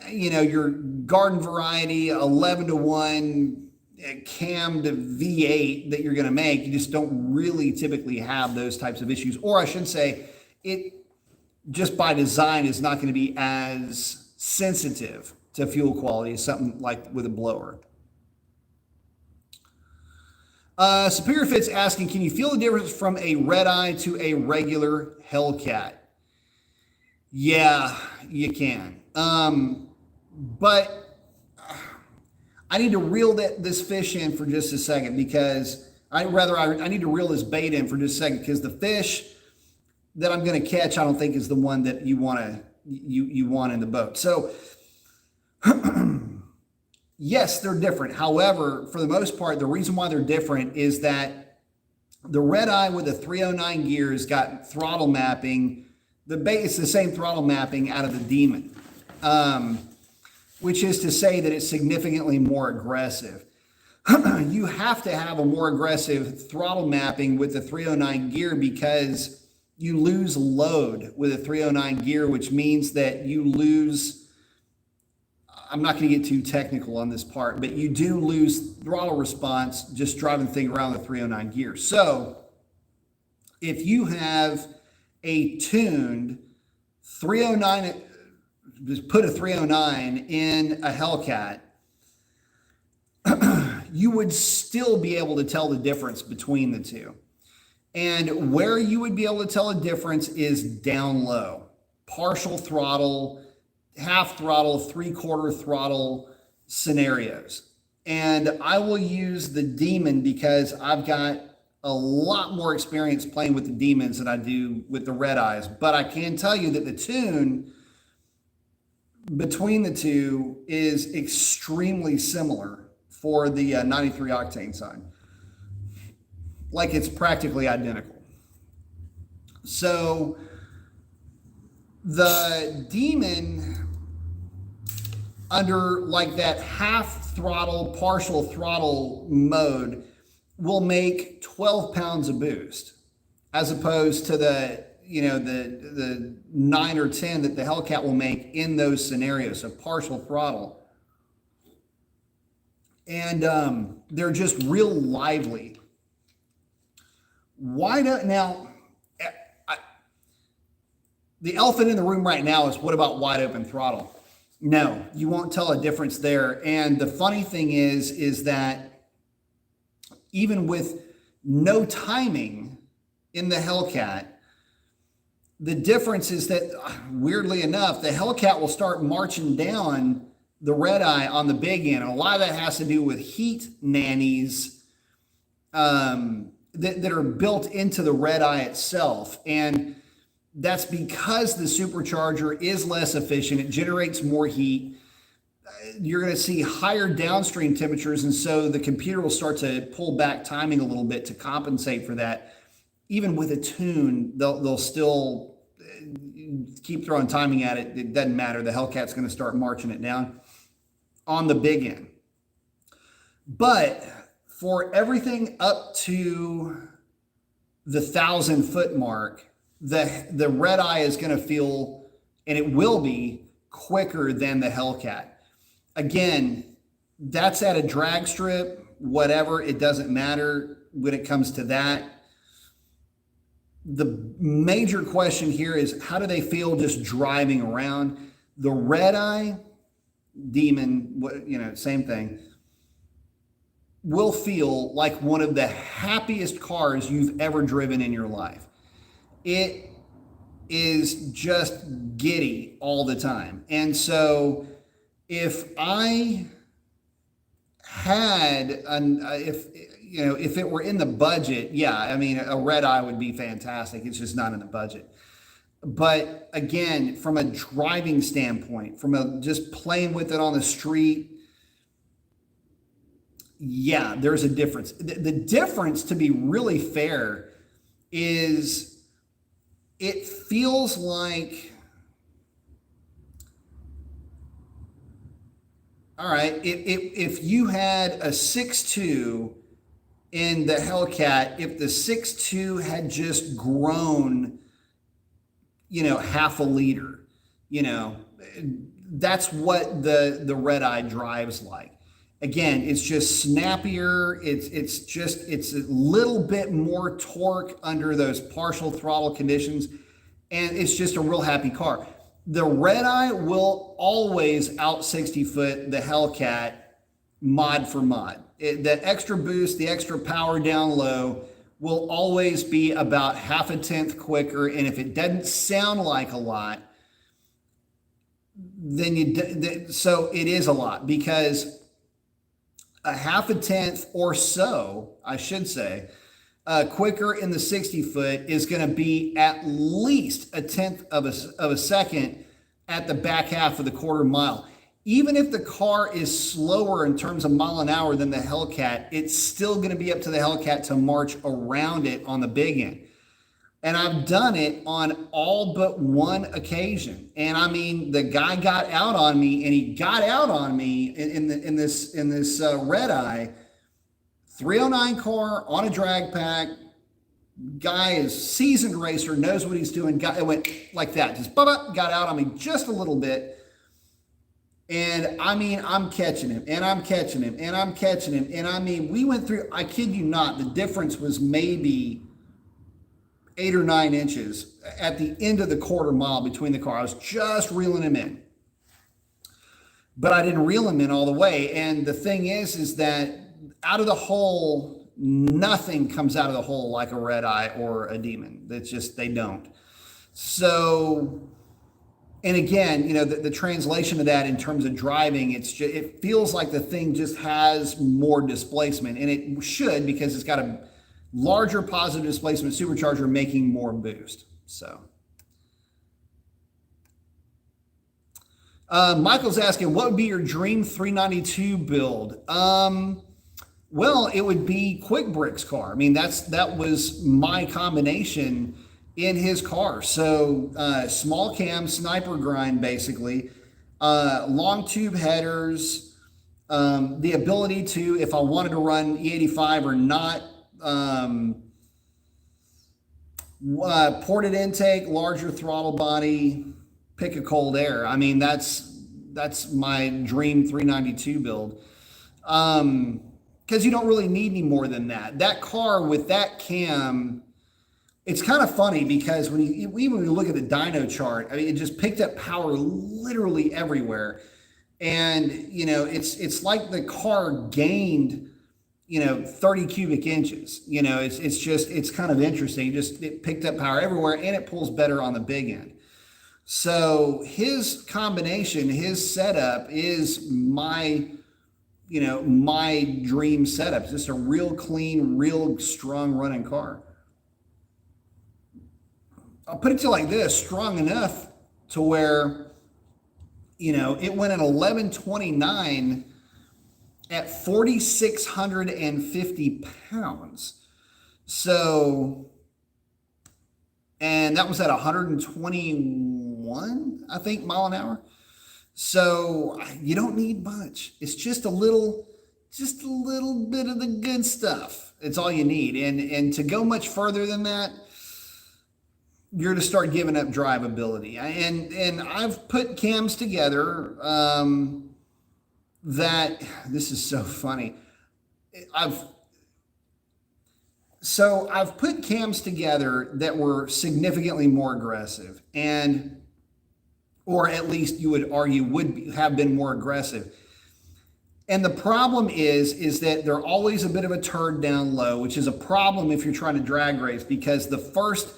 your garden variety 11-to-1 cam to V8 that you're going to make, you just don't really typically have those types of issues. Or I should say, it just by design is not going to be as sensitive to fuel quality as something like with a blower. Superior Fit's asking, can you feel the difference from a red eye to a regular Hellcat? Yeah, you can. But I need to reel this fish in for just a second, because I need to reel this bait in for just a second, because the fish that I'm going to catch, I don't think is the one that you want in the boat. So Yes, they're different. However, for the most part, the reason why they're different is that the red eye with the 309 gears got throttle mapping. It's the same throttle mapping out of the Demon, which is to say that it's significantly more aggressive. You have to have a more aggressive throttle mapping with the 309 gear because you lose load with a 309 gear, which means that you lose, I'm not going to get too technical on this part, but you do lose throttle response just driving the thing around the 309 gear. So if you have a tuned 309, just put a 309 in a Hellcat, you would still be able to tell the difference between the two. And where you would be able to tell a difference is down low, partial throttle, half throttle, 3/4 throttle scenarios. And I will use the Demon because I've got a lot more experience playing with the Demons than I do with the red eyes. But I can tell you that the tune between the two is extremely similar for the 93 octane side. Like it's practically identical. So the Demon under like that half throttle, partial throttle mode will make 12 pounds of boost as opposed to the 9 or 10 that the Hellcat will make in those scenarios. So partial throttle. And they're just real lively. Why don't now? The elephant in the room right now is what about wide open throttle? No, you won't tell a difference there. And the funny thing is that even with no timing in the Hellcat, the difference is that weirdly enough, the Hellcat will start marching down the red eye on the big end. And a lot of that has to do with heat nannies that are built into the red eye itself. And that's because the supercharger is less efficient. It generates more heat. You're going to see higher downstream temperatures. And so the computer will start to pull back timing a little bit to compensate for that. Even with a tune, they'll still keep throwing timing at it. It doesn't matter. The Hellcat's going to start marching it down on the big end. But for everything up to the 1,000-foot mark, the red eye is going to feel, and it will be, quicker than the Hellcat. Again, that's at a drag strip, whatever, it doesn't matter when it comes to that. The major question here is how do they feel just driving around? The red eye, Demon, same thing, will feel like one of the happiest cars you've ever driven in your life. It is just giddy all the time. And so if I had, if it were in the budget, yeah, I mean, a red eye would be fantastic. It's just not in the budget. But again, from a driving standpoint, just playing with it on the street, yeah, there's a difference. The difference, to be really fair, is it feels like, all right, if you had a 6.2 in the Hellcat, if the 6.2 had just grown, half a liter, that's what the red eye drives like. Again, it's just snappier. It's a little bit more torque under those partial throttle conditions, and it's just a real happy car. The red eye will always out 60 foot the Hellcat mod for mod. The extra boost, the extra power down low will always be about 0.5 tenths quicker. And if it doesn't sound like a lot, then so it is a lot, because 0.5 tenths or so, I should say, quicker in the 60 foot is going to be at least 1/10 of a second at the back half of the quarter mile. even if the car is slower in terms of mile an hour than the Hellcat, it's still going to be up to the Hellcat to march around it on the big end. And I've done it on all but one occasion. And I mean, the guy got out on me, and he got out on me in this red eye, 309 car on a drag pack. Guy is seasoned racer, knows what he's doing. It went like that, just got out on me just a little bit. And I mean, I'm catching him, and I'm catching him, and I'm catching him. And I mean, we went through, I kid you not, the difference was maybe 8 or 9 inches at the end of the quarter mile between the car. I was just reeling him in, but I didn't reel him in all the way. And the thing is that out of the hole, nothing comes out of the hole like a red eye or a demon. It's just, they don't. So, and again, you know, the translation of that in terms of driving, it feels like the thing just has more displacement, and it should, because it's got a larger positive displacement supercharger making more boost. So Michael's asking, what would be your dream 392 build? Well, it would be Quick Brick's car. I mean, that was my combination in his car. So small cam, sniper grind, basically, long tube headers, the ability to, if I wanted to run E85 or not, ported intake, larger throttle body, pick a cold air. I mean, that's my dream 392 build. Because you don't really need any more than that. That car with that cam, it's kind of funny because when you look at the dyno chart, I mean, it just picked up power literally everywhere. And, you know, it's like the car gained, you know, 30 cubic inches. You know, it's kind of interesting. It picked up power everywhere, and it pulls better on the big end. So his combination, his setup is my dream setup. It's just a real clean, real strong running car. I'll put it to you like this, strong enough to where, you know, it went at 1129 at 4,650 pounds. So, and that was at 121, I think, mile an hour. So you don't need much. It's just a little bit of the good stuff. It's all you need. And to go much further than that, you're to start giving up drivability. And I've put cams together that, this is so funny. I've put cams together that were significantly more aggressive, or at least you would argue have been more aggressive. And the problem is that they're always a bit of a turd down low, which is a problem if you're trying to drag race, because the first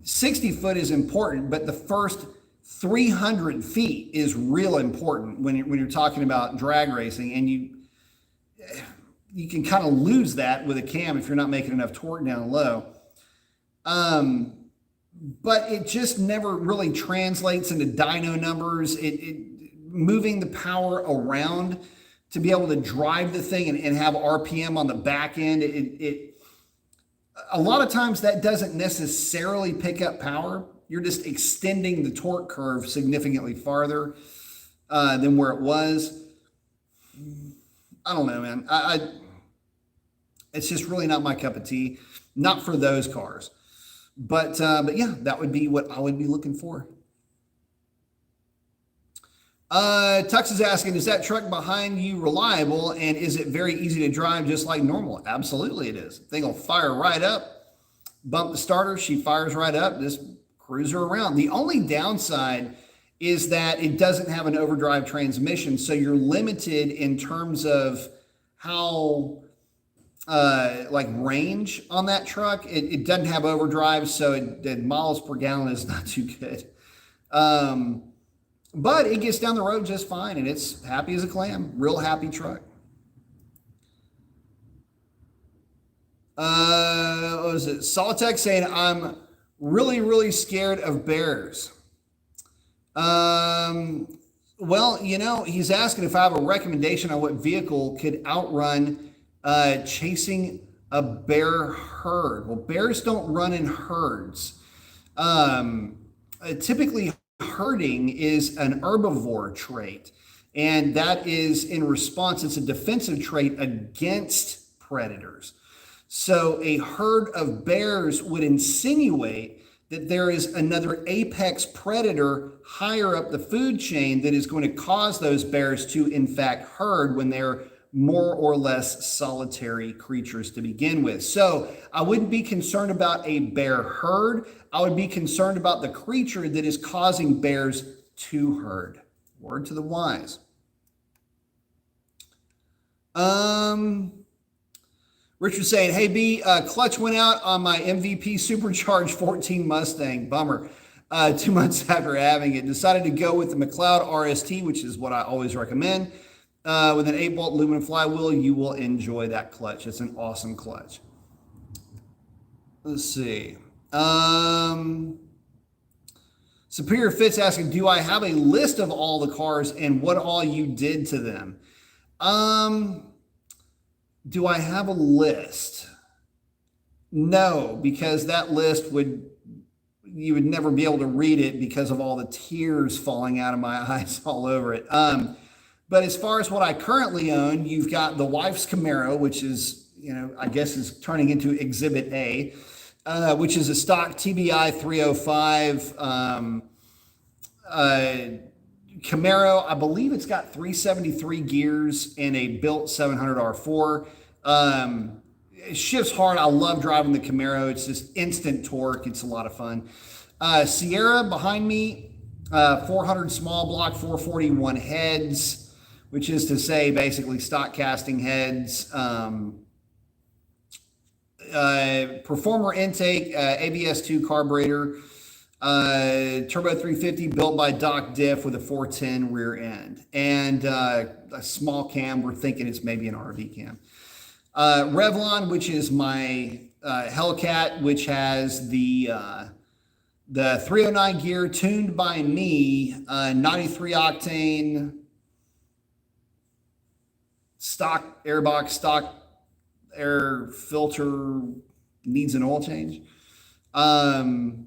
60 foot is important, but the first 300 feet is real important when you're talking about drag racing, and you can kind of lose that with a cam if you're not making enough torque down low. But it just never really translates into dyno numbers. Moving the power around to be able to drive the thing and have RPM on the back end, a lot of times that doesn't necessarily pick up power. You're just extending the torque curve significantly farther than where it was. I don't know, man. It's just really not my cup of tea. Not for those cars. But yeah, that would be what I would be looking for. Tux is asking, is that truck behind you reliable, and is it very easy to drive just like normal? Absolutely it is. The thing will fire right up. Bump the starter, she fires right up, just cruise her around. The only downside is that it doesn't have an overdrive transmission, so you're limited in terms of how like range on that truck. It doesn't have overdrive, so the miles per gallon is not too good. But it gets down the road just fine, and it's happy as a clam. Real happy truck. What was it? Solitech saying, I'm really, really scared of bears. Well, he's asking if I have a recommendation on what vehicle could outrun chasing a bear herd. Well, bears don't run in herds. Typically, herding is an herbivore trait, and that is in response, it's a defensive trait against predators. So, a herd of bears would insinuate that there is another apex predator higher up the food chain that is going to cause those bears to, in fact, herd when they're more or less solitary creatures to begin with. So I wouldn't be concerned about a bear herd. I would be concerned about the creature that is causing bears to herd. Word to the wise. Richard's saying, hey, B, clutch went out on my MVP Supercharged 14 Mustang. Bummer. 2 months after having it. Decided to go with the McLeod RST, which is what I always recommend. With an 8-bolt aluminum flywheel, you will enjoy that clutch. It's an awesome clutch. Let's see. Superior Fitz asking, do I have a list of all the cars and what all you did to them? Do I have a list? No, because that list you would never be able to read it because of all the tears falling out of my eyes all over it. But as far as what I currently own, you've got the wife's Camaro, which is, I guess is turning into Exhibit A, which is a stock TBI 305 Camaro. I believe it's got 373 gears and a built 700 R4. It shifts hard. I love driving the Camaro. It's just instant torque. It's a lot of fun. Sierra behind me, 400 small block, 441 heads, which is to say basically stock casting heads. Performer intake, ABS2 carburetor, turbo 350 built by Doc Diff with a 410 rear end, and a small cam. We're thinking it's maybe an RV cam. Revlon, which is my Hellcat, which has the 309 gear tuned by me, 93 octane, stock airbox, stock air filter, needs an oil change. And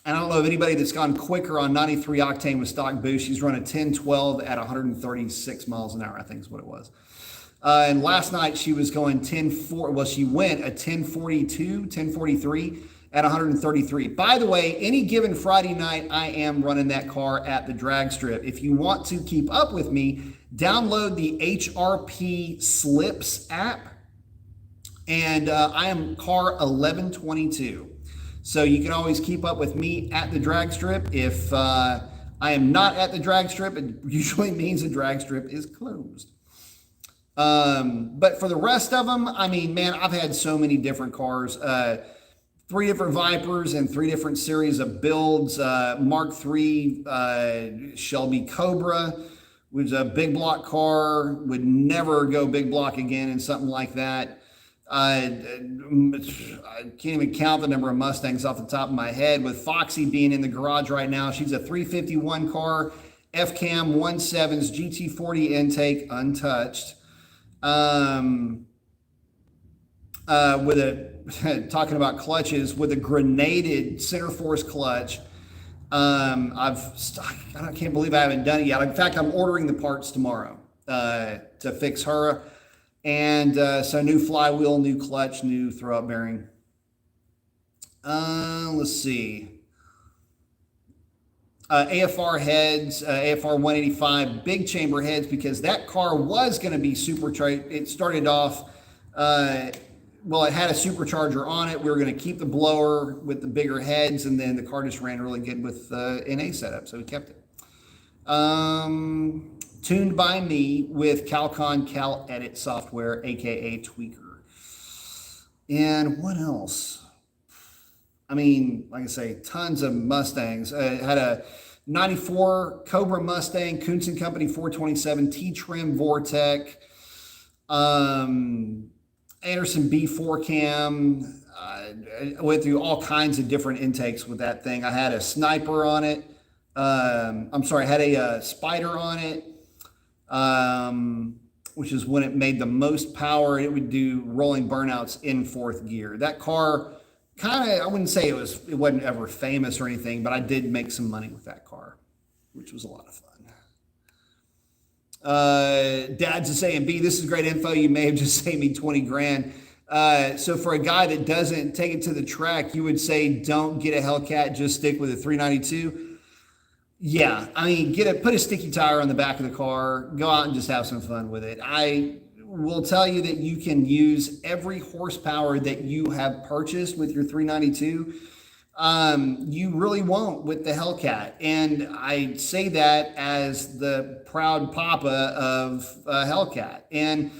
I don't know of anybody that's gone quicker on 93 octane with stock boost. She's run a 1012 at 136 miles an hour, I think is what it was. And last night she was going she went a 1043 at 133. By the way, any given Friday night, I am running that car at the drag strip. If you want to keep up with me, download the HRP Slips app. And I am car 1122. So you can always keep up with me at the drag strip. If I am not at the drag strip, it usually means the drag strip is closed. But for the rest of them, I mean, man, I've had so many different cars. 3 different Vipers and 3 different series of builds. Mark III Shelby Cobra was a big block car. Would never go big block again in something like that. I can't even count the number of Mustangs off the top of my head, with Foxy being in the garage right now. She's a 351 car, F-Cam 1.7s, GT40 intake, untouched. With talking about clutches, with a grenaded center force clutch. I can't believe I haven't done it yet. In fact, I'm ordering the parts tomorrow to fix her. And so new flywheel, new clutch, new throw-up bearing. Let's see. AFR heads, AFR 185, big chamber heads, because that car was going to be supercharged. It started off, it had a supercharger on it. We were going to keep the blower with the bigger heads, and then the car just ran really good with NA setup, so we kept it. Tuned by me with Calcon Cal Edit software, aka Tweaker. And what else? I mean, like I say, tons of Mustangs. Had a 94 Cobra Mustang, Kuntz & Company 427 T-Trim Vortec, Anderson B4 cam. I went through all kinds of different intakes with that thing. I had a Sniper on it. I'm sorry, had a spider on it, which is when it made the most power. It would do rolling burnouts in fourth gear. That car kind of, I wouldn't say it wasn't ever famous or anything, but I did make some money with that car, which was a lot of fun. Dad's is saying, B, this is great info. You may have just saved me 20 grand. So for a guy that doesn't take it to the track, you would say, don't get a Hellcat, just stick with a 392. Yeah. I mean, put a sticky tire on the back of the car, go out and just have some fun with it. I will tell you that you can use every horsepower that you have purchased with your 392. You really won't with the Hellcat. And I say that as the proud papa of Hellcat. And,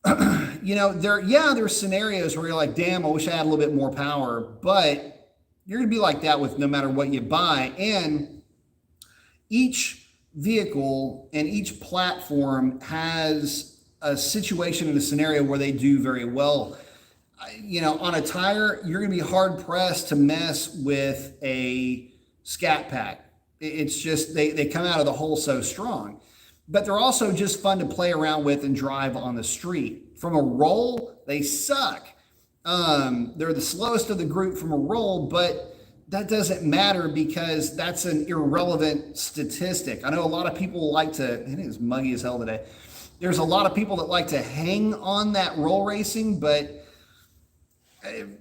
there's scenarios where you're like, damn, I wish I had a little bit more power, but you're going to be like that with no matter what you buy. And each vehicle and each platform has a situation and a scenario where they do very well. On a tire, you're going to be hard pressed to mess with a Scat pack. It's just, they come out of the hole so strong, but they're also just fun to play around with and drive on the street. From a roll, they suck. They're the slowest of the group from a roll, but that doesn't matter because that's an irrelevant statistic. I know a lot of people like to, it is muggy as hell today. There's a lot of people that like to hang on that roll racing, but again,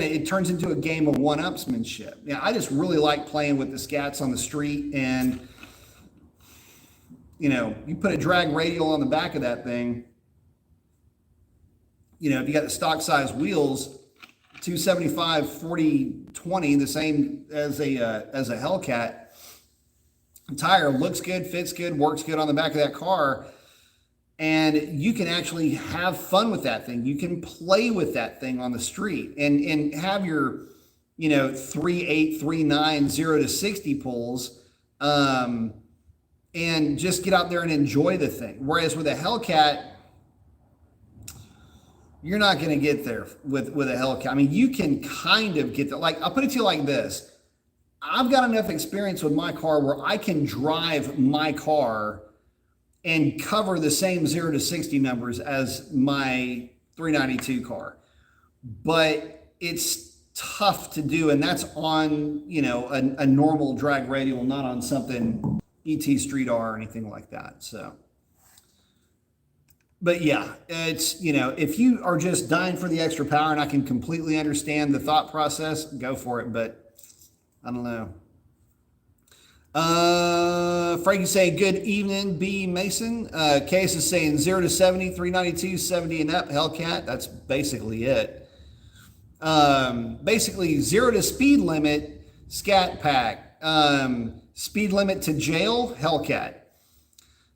it turns into a game of one-upsmanship. I just really like playing with the Scats on the street, and you put a drag radial on the back of that thing. If you got the stock size wheels, 275, 40, 20, the same as a Hellcat. Tire looks good, fits good, works good on the back of that car. And you can actually have fun with that thing. You can play with that thing on the street and have your, 3.8, 3.9, 0 to 60 pulls, and just get out there and enjoy the thing. Whereas with a Hellcat, you're not going to get there with a Hellcat. I mean, you can kind of get there. Like, I'll put it to you like this. I've got enough experience with my car where I can drive my car and cover the same 0 to 60 numbers as my 392 car. But it's tough to do, and that's on, a normal drag radial, not on something ET Street R or anything like that. So, but yeah, it's, if you are just dying for the extra power, and I can completely understand the thought process, go for it, but I don't know. Frankie's saying, good evening, B. Mason. Case is saying 0 to 70, 392, 70 and up, Hellcat. That's basically it. Basically 0 to speed limit, Scat pack. Speed limit to jail, Hellcat.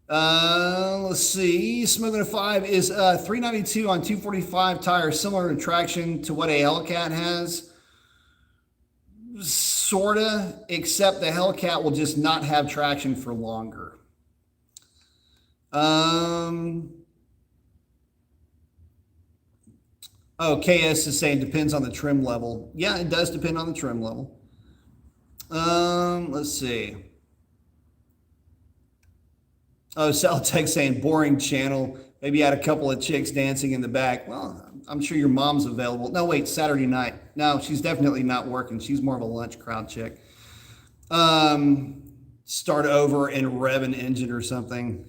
Let's see. Smoking a 5 is 392 on 245 tire, similar to traction to what a Hellcat has. Sorta, except the Hellcat will just not have traction for longer. KS is saying depends on the trim level. Yeah, it does depend on the trim level. Let's see. Celtech saying boring channel. Maybe you had a couple of chicks dancing in the back. Well, I'm sure your mom's available. No, wait, Saturday night. No, she's definitely not working. She's more of a lunch crowd chick. Start over and rev an engine or something.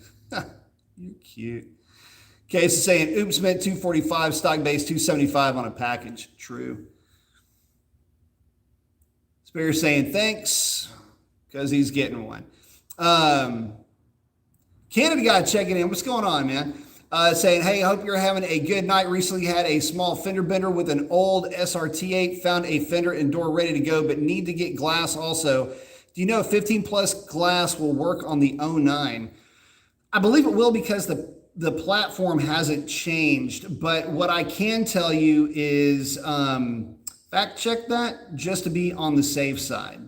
You're cute. Okay, it's saying, oops, meant 245, stock base 275 on a package. True. Spear saying thanks, because he's getting one. Canada guy checking in. What's going on, man? Saying, hey, hope you're having a good night. Recently had a small fender bender with an old SRT8. Found a fender and door ready to go, but need to get glass also. Do you know if 15 plus glass will work on the 09? I believe it will because the platform hasn't changed. But what I can tell you is fact check that just to be on the safe side.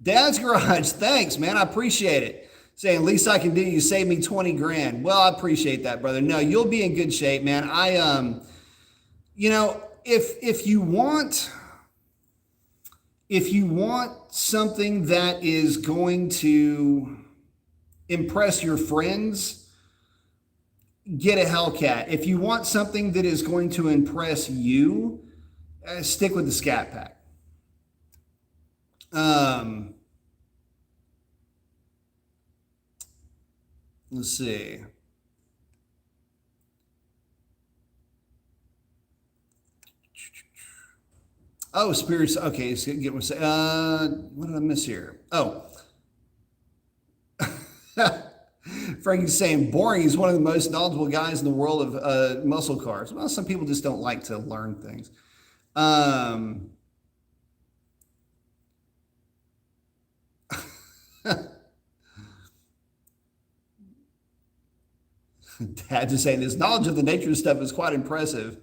Dad's Garage, thanks, man. I appreciate it. Saying, least I can do, you save me 20 grand. Well, I appreciate that, brother. No, you'll be in good shape, man. if you want something that is going to impress your friends, get a Hellcat. If you want something that is going to impress you, stick with the Scat Pack. Let's see. Oh, spirits. Okay, let's get what did I miss here? Oh. Frankie's saying boring. He's one of the most knowledgeable guys in the world of muscle cars. Well, some people just don't like to learn things. Dad just saying his knowledge of the nature of stuff is quite impressive.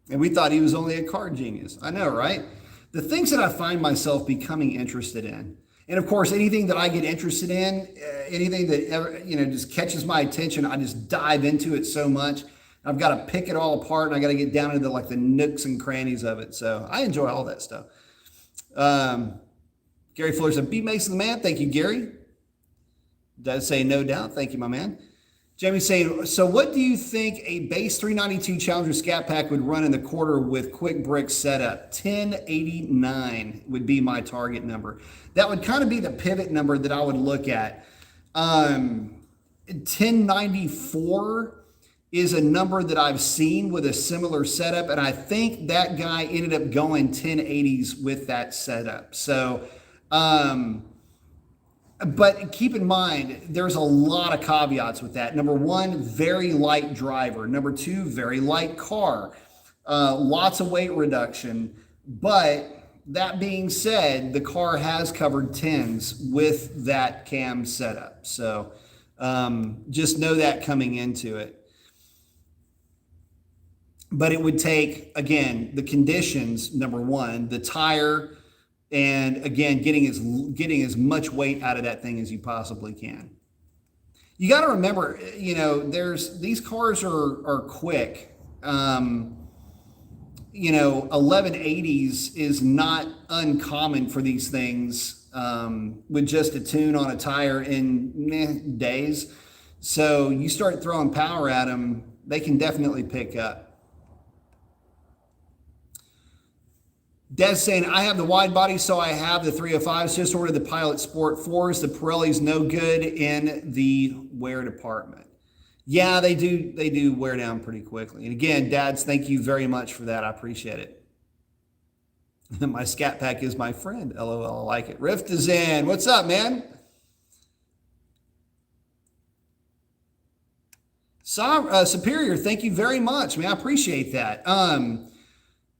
And we thought he was only a car genius. I know, right? The things that I find myself becoming interested in, and of course, anything that I get interested in, anything that ever, just catches my attention, I just dive into it so much. I've got to pick it all apart, and I got to get down into like the nooks and crannies of it. So I enjoy all that stuff. Gary Fuller said, "B Mason the man." Thank you, Gary. Does say no doubt. Thank you, my man. Jamie's saying, so what do you think a base 392 Challenger Scat Pack would run in the quarter with quick brick setup? 1089 would be my target number. That would kind of be the pivot number that I would look at. 1094 is a number that I've seen with a similar setup, and I think that guy ended up going 1080s with that setup. So, but keep in mind, there's a lot of caveats with that. Number one, very light driver. Number two, very light car. Lots of weight reduction. But that being said, the car has covered 10s with that cam setup. So just know that coming into it. But it would take, again, the conditions, number one, the tire, and again, getting as much weight out of that thing as you possibly can. You got to remember, these cars are quick. 1180s is not uncommon for these things with just a tune on a tire in days. So you start throwing power at them, they can definitely pick up. Des saying, I have the wide body, so I have the 305s. Just ordered the Pilot Sport 4s. The Pirelli's no good in the wear department. Yeah, they do wear down pretty quickly. And again, Dads, thank you very much for that. I appreciate it. My Scat Pack is my friend. LOL, I like it. Rift is in. What's up, man? Superior, thank you very much, man. I appreciate that.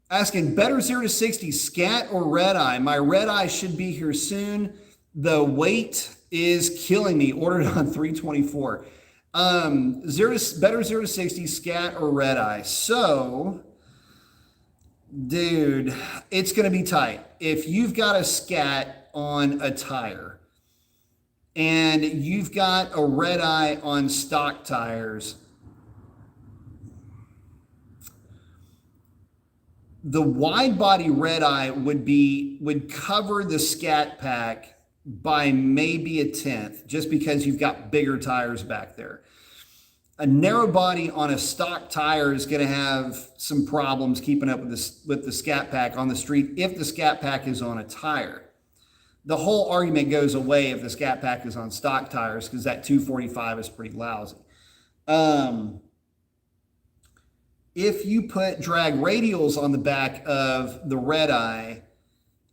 Asking, better 0 to 60, Scat or Red Eye? My Red Eye should be here soon. The weight is killing me. Ordered on 324. Better 0 to 60, Scat or Red Eye? So, dude, it's going to be tight. If you've got a Scat on a tire and you've got a Red Eye on stock tires, the wide body Red Eye would cover the Scat Pack by maybe a tenth, just because you've got bigger tires back there. A narrow body on a stock tire is going to have some problems keeping up with the Scat Pack on the street if the Scat Pack is on a tire. The whole argument goes away if the Scat Pack is on stock tires, because that 245 is pretty lousy. If you put drag radials on the back of the Red Eye,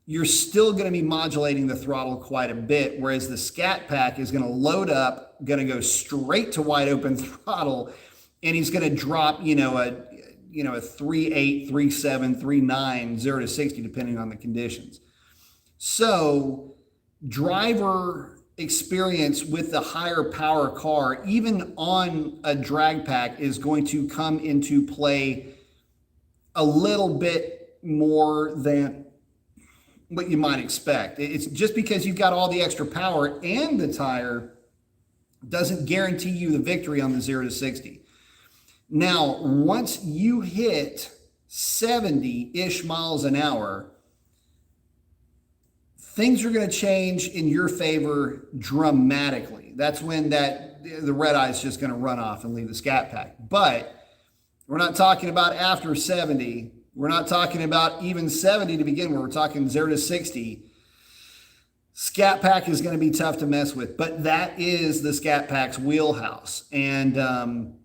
you're still going to be modulating the throttle quite a bit, whereas the Scat Pack is going to load up, going to go straight to wide open throttle, and he's going to drop, a 3.8, 3.7, 3.9, 0 to 60, depending on the conditions. So driver experience with the higher power car, even on a drag pack, is going to come into play a little bit more than what you might expect. It's just because you've got all the extra power and the tire doesn't guarantee you the victory on the 0 to 60. Now, once you hit 70-ish miles an hour, things are going to change in your favor dramatically. That's when the red eye is just going to run off and leave the Scat Pack. But we're not talking about after 70. We're not talking about even 70 to begin with. We're talking 0 to 60. Scat Pack is going to be tough to mess with, but that is the Scat Pack's wheelhouse. And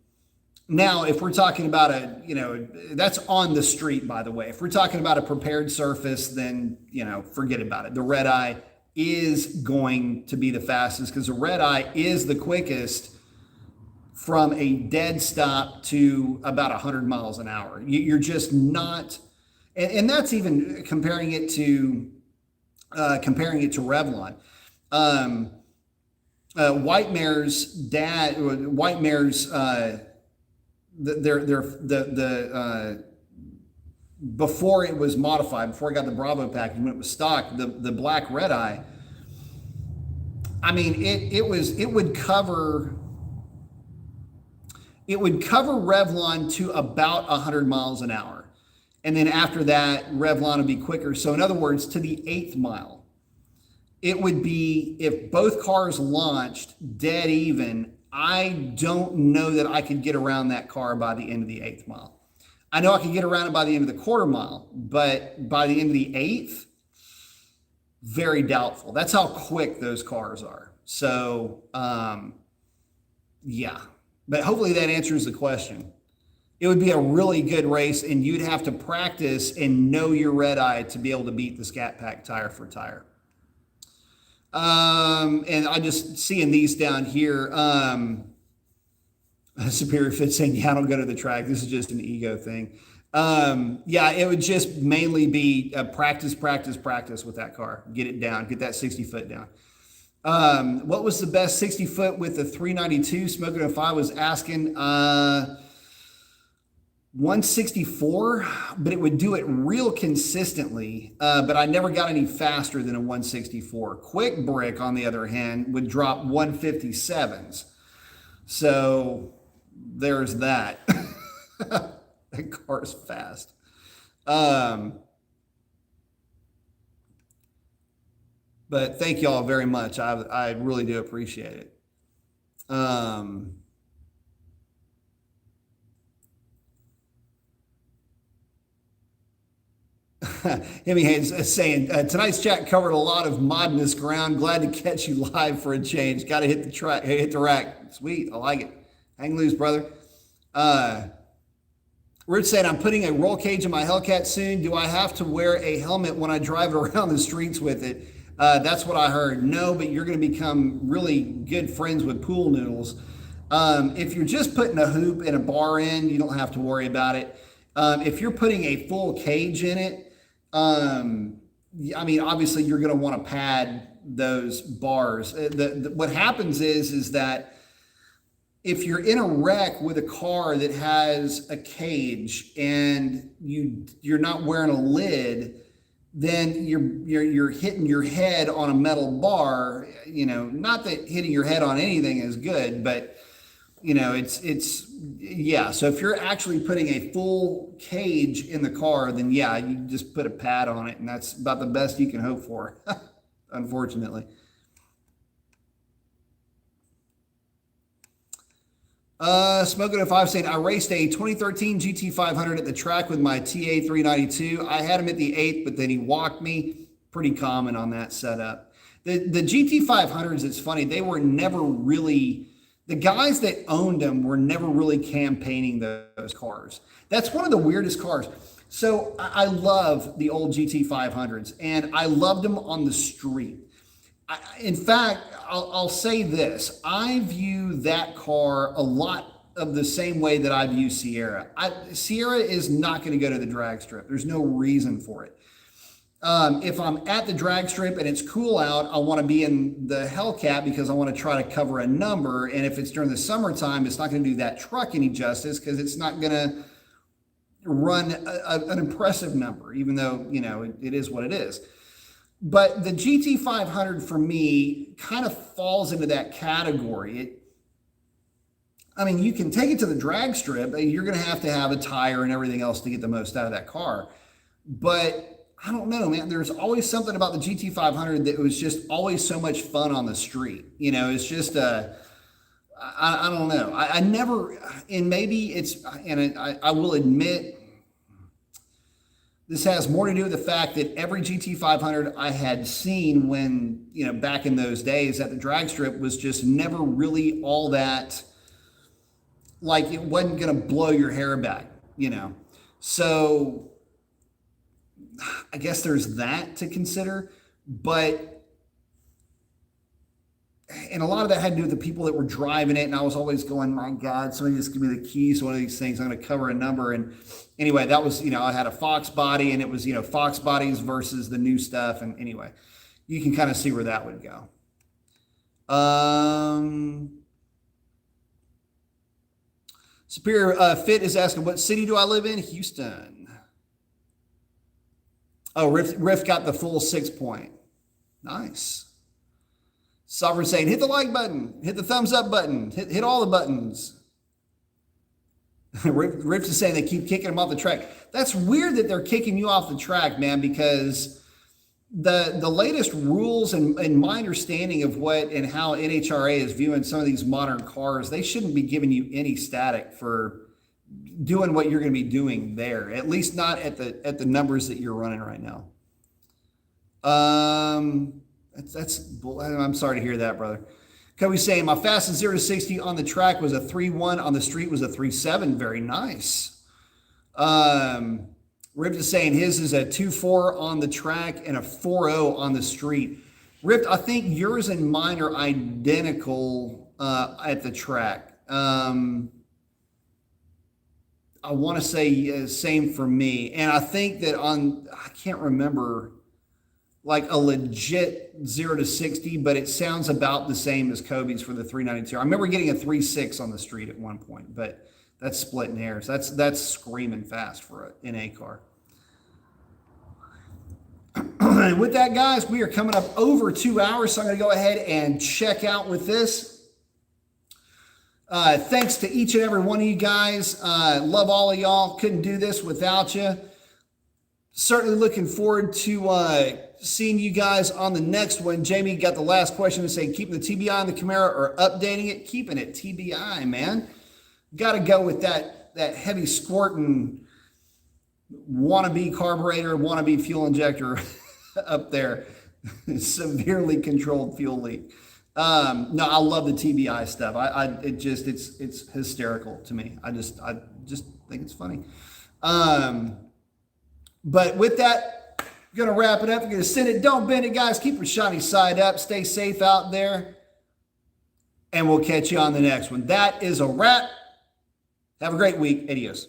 now, if we're talking about that's on the street, by the way. If we're talking about a prepared surface, then, forget about it. The red eye is going to be the fastest because the red eye is the quickest from a dead stop to about 100 miles an hour. You're just not, and that's even comparing it to Revlon. White Mare's before it was modified, before it got the Bravo package, when it was stock, the black red eye, I mean, it would cover Revlon to about 100 miles an hour. And then after that, Revlon would be quicker. So in other words, to the 8th mile, it would be, if both cars launched dead even, I don't know that I could get around that car by the end of the 8th mile. I know I could get around it by the end of the quarter mile, but by the end of the 8th, very doubtful. That's how quick those cars are. So, yeah. But hopefully that answers the question. It would be a really good race, and you'd have to practice and know your red eye to be able to beat the Scat Pack tire for tire. And I just seeing these down here. Superior Fit saying, yeah, I don't go to the track. This is just an ego thing. Yeah, it would just mainly be practice with that car. Get it down, get that 60 foot down. What was the best 60 foot with the 392? Smoking if I was asking, 164, but it would do it real consistently. But I never got any faster than a 164. Quick Brick, on the other hand, would drop 157s. So there's that. That car's fast. But thank you all very much. I really do appreciate it. Hemi Haynes saying, tonight's chat covered a lot of Modness ground. Glad to catch you live for a change. Got to hit the track, hit the rack. Sweet, I like it. Hang loose, brother. Rich saying, I'm putting a roll cage in my Hellcat soon. Do I have to wear a helmet when I drive around the streets with it? That's what I heard. No, but you're going to become really good friends with pool noodles. If you're just putting a hoop and a bar in, you don't have to worry about it. If you're putting a full cage in it, I mean, obviously you're going to want to pad those bars. What happens is that if you're in a wreck with a car that has a cage and you're not wearing a lid, then you're hitting your head on a metal bar. Not that hitting your head on anything is good, but yeah. So if you're actually putting a full cage in the car, then yeah, you just put a pad on it, and that's about the best you can hope for, unfortunately. Smoking at 5 saying, I raced a 2013 GT500 at the track with my TA392. I had him at the 8th, but then he walked me. Pretty common on that setup. The GT500s, it's funny, they were never really, the guys that owned them were never really campaigning those cars. That's one of the weirdest cars. So I love the old GT500s, and I loved them on the street. In fact, I'll say this. I view that car a lot of the same way that I view Sierra. Sierra is not going to go to the drag strip. There's no reason for it. If I'm at the drag strip and it's cool out, I want to be in the Hellcat because I want to try to cover a number. And if it's during the summertime, it's not going to do that truck any justice because it's not going to run an impressive number, even though, it is what it is. But the GT500 for me kind of falls into that category. I mean, you can take it to the drag strip. You're going to have a tire and everything else to get the most out of that car. But I don't know, man. There's always something about the GT500 that was just always so much fun on the street. You know, it's just I don't know. I never, and maybe it's, and I will admit, this has more to do with the fact that every GT500 I had seen when, you know, back in those days at the drag strip was just never really all that, like it wasn't going to blow your hair back, you know. So I guess there's that to consider, but, and a lot of that had to do with the people that were driving it. And I was always going, my God, somebody just give me the keys to one of these things. I'm going to cover a number. And anyway, that was, you know, I had a Fox body, and it was, you know, Fox bodies versus the new stuff. And anyway, you can kind of see where that would go. Superior Fit is asking, what city do I live in? Houston. Oh, Riff got the full 6 point. Nice. Sovereign saying, hit the like button, hit the thumbs up button, hit all the buttons. Riff is saying they keep kicking them off the track. That's weird that they're kicking you off the track, man, because the latest rules and my understanding of what and how NHRA is viewing some of these modern cars, they shouldn't be giving you any static for doing what you're going to be doing there, at least not at the numbers that you're running right now. I'm sorry to hear that, brother. Kobe's saying my fastest 0 to 60 on the track was a 3.1, on the street was a 3.7. Very nice. Ripped is saying his is a 2.4 on the track and a 4.0 on the street. Ripped, I think yours and mine are identical at the track. I want to say same for me. And I think that I can't remember like a legit 0 to 60, but it sounds about the same as Kobe's for the 392. I remember getting a 3.6 on the street at one point, but that's splitting hairs. That's screaming fast for an NA car. And with that, guys, we are coming up over 2 hours, so I'm going to go ahead and check out with this. Thanks to each and every one of you guys. Love all of y'all. Couldn't do this without you. Certainly looking forward to seeing you guys on the next one. Jamie got the last question to say, keeping the TBI on the Camaro or updating it? Keeping it TBI, man. Got to go with that heavy squirting wannabe carburetor, wannabe fuel injector up there. Severely controlled fuel leak. No, I love the TBI stuff. It's hysterical to me. I just think it's funny. But with that, we're going to wrap it up. We're going to send it. Don't bend it, guys. Keep your shiny side up. Stay safe out there. And we'll catch you on the next one. That is a wrap. Have a great week. Adios.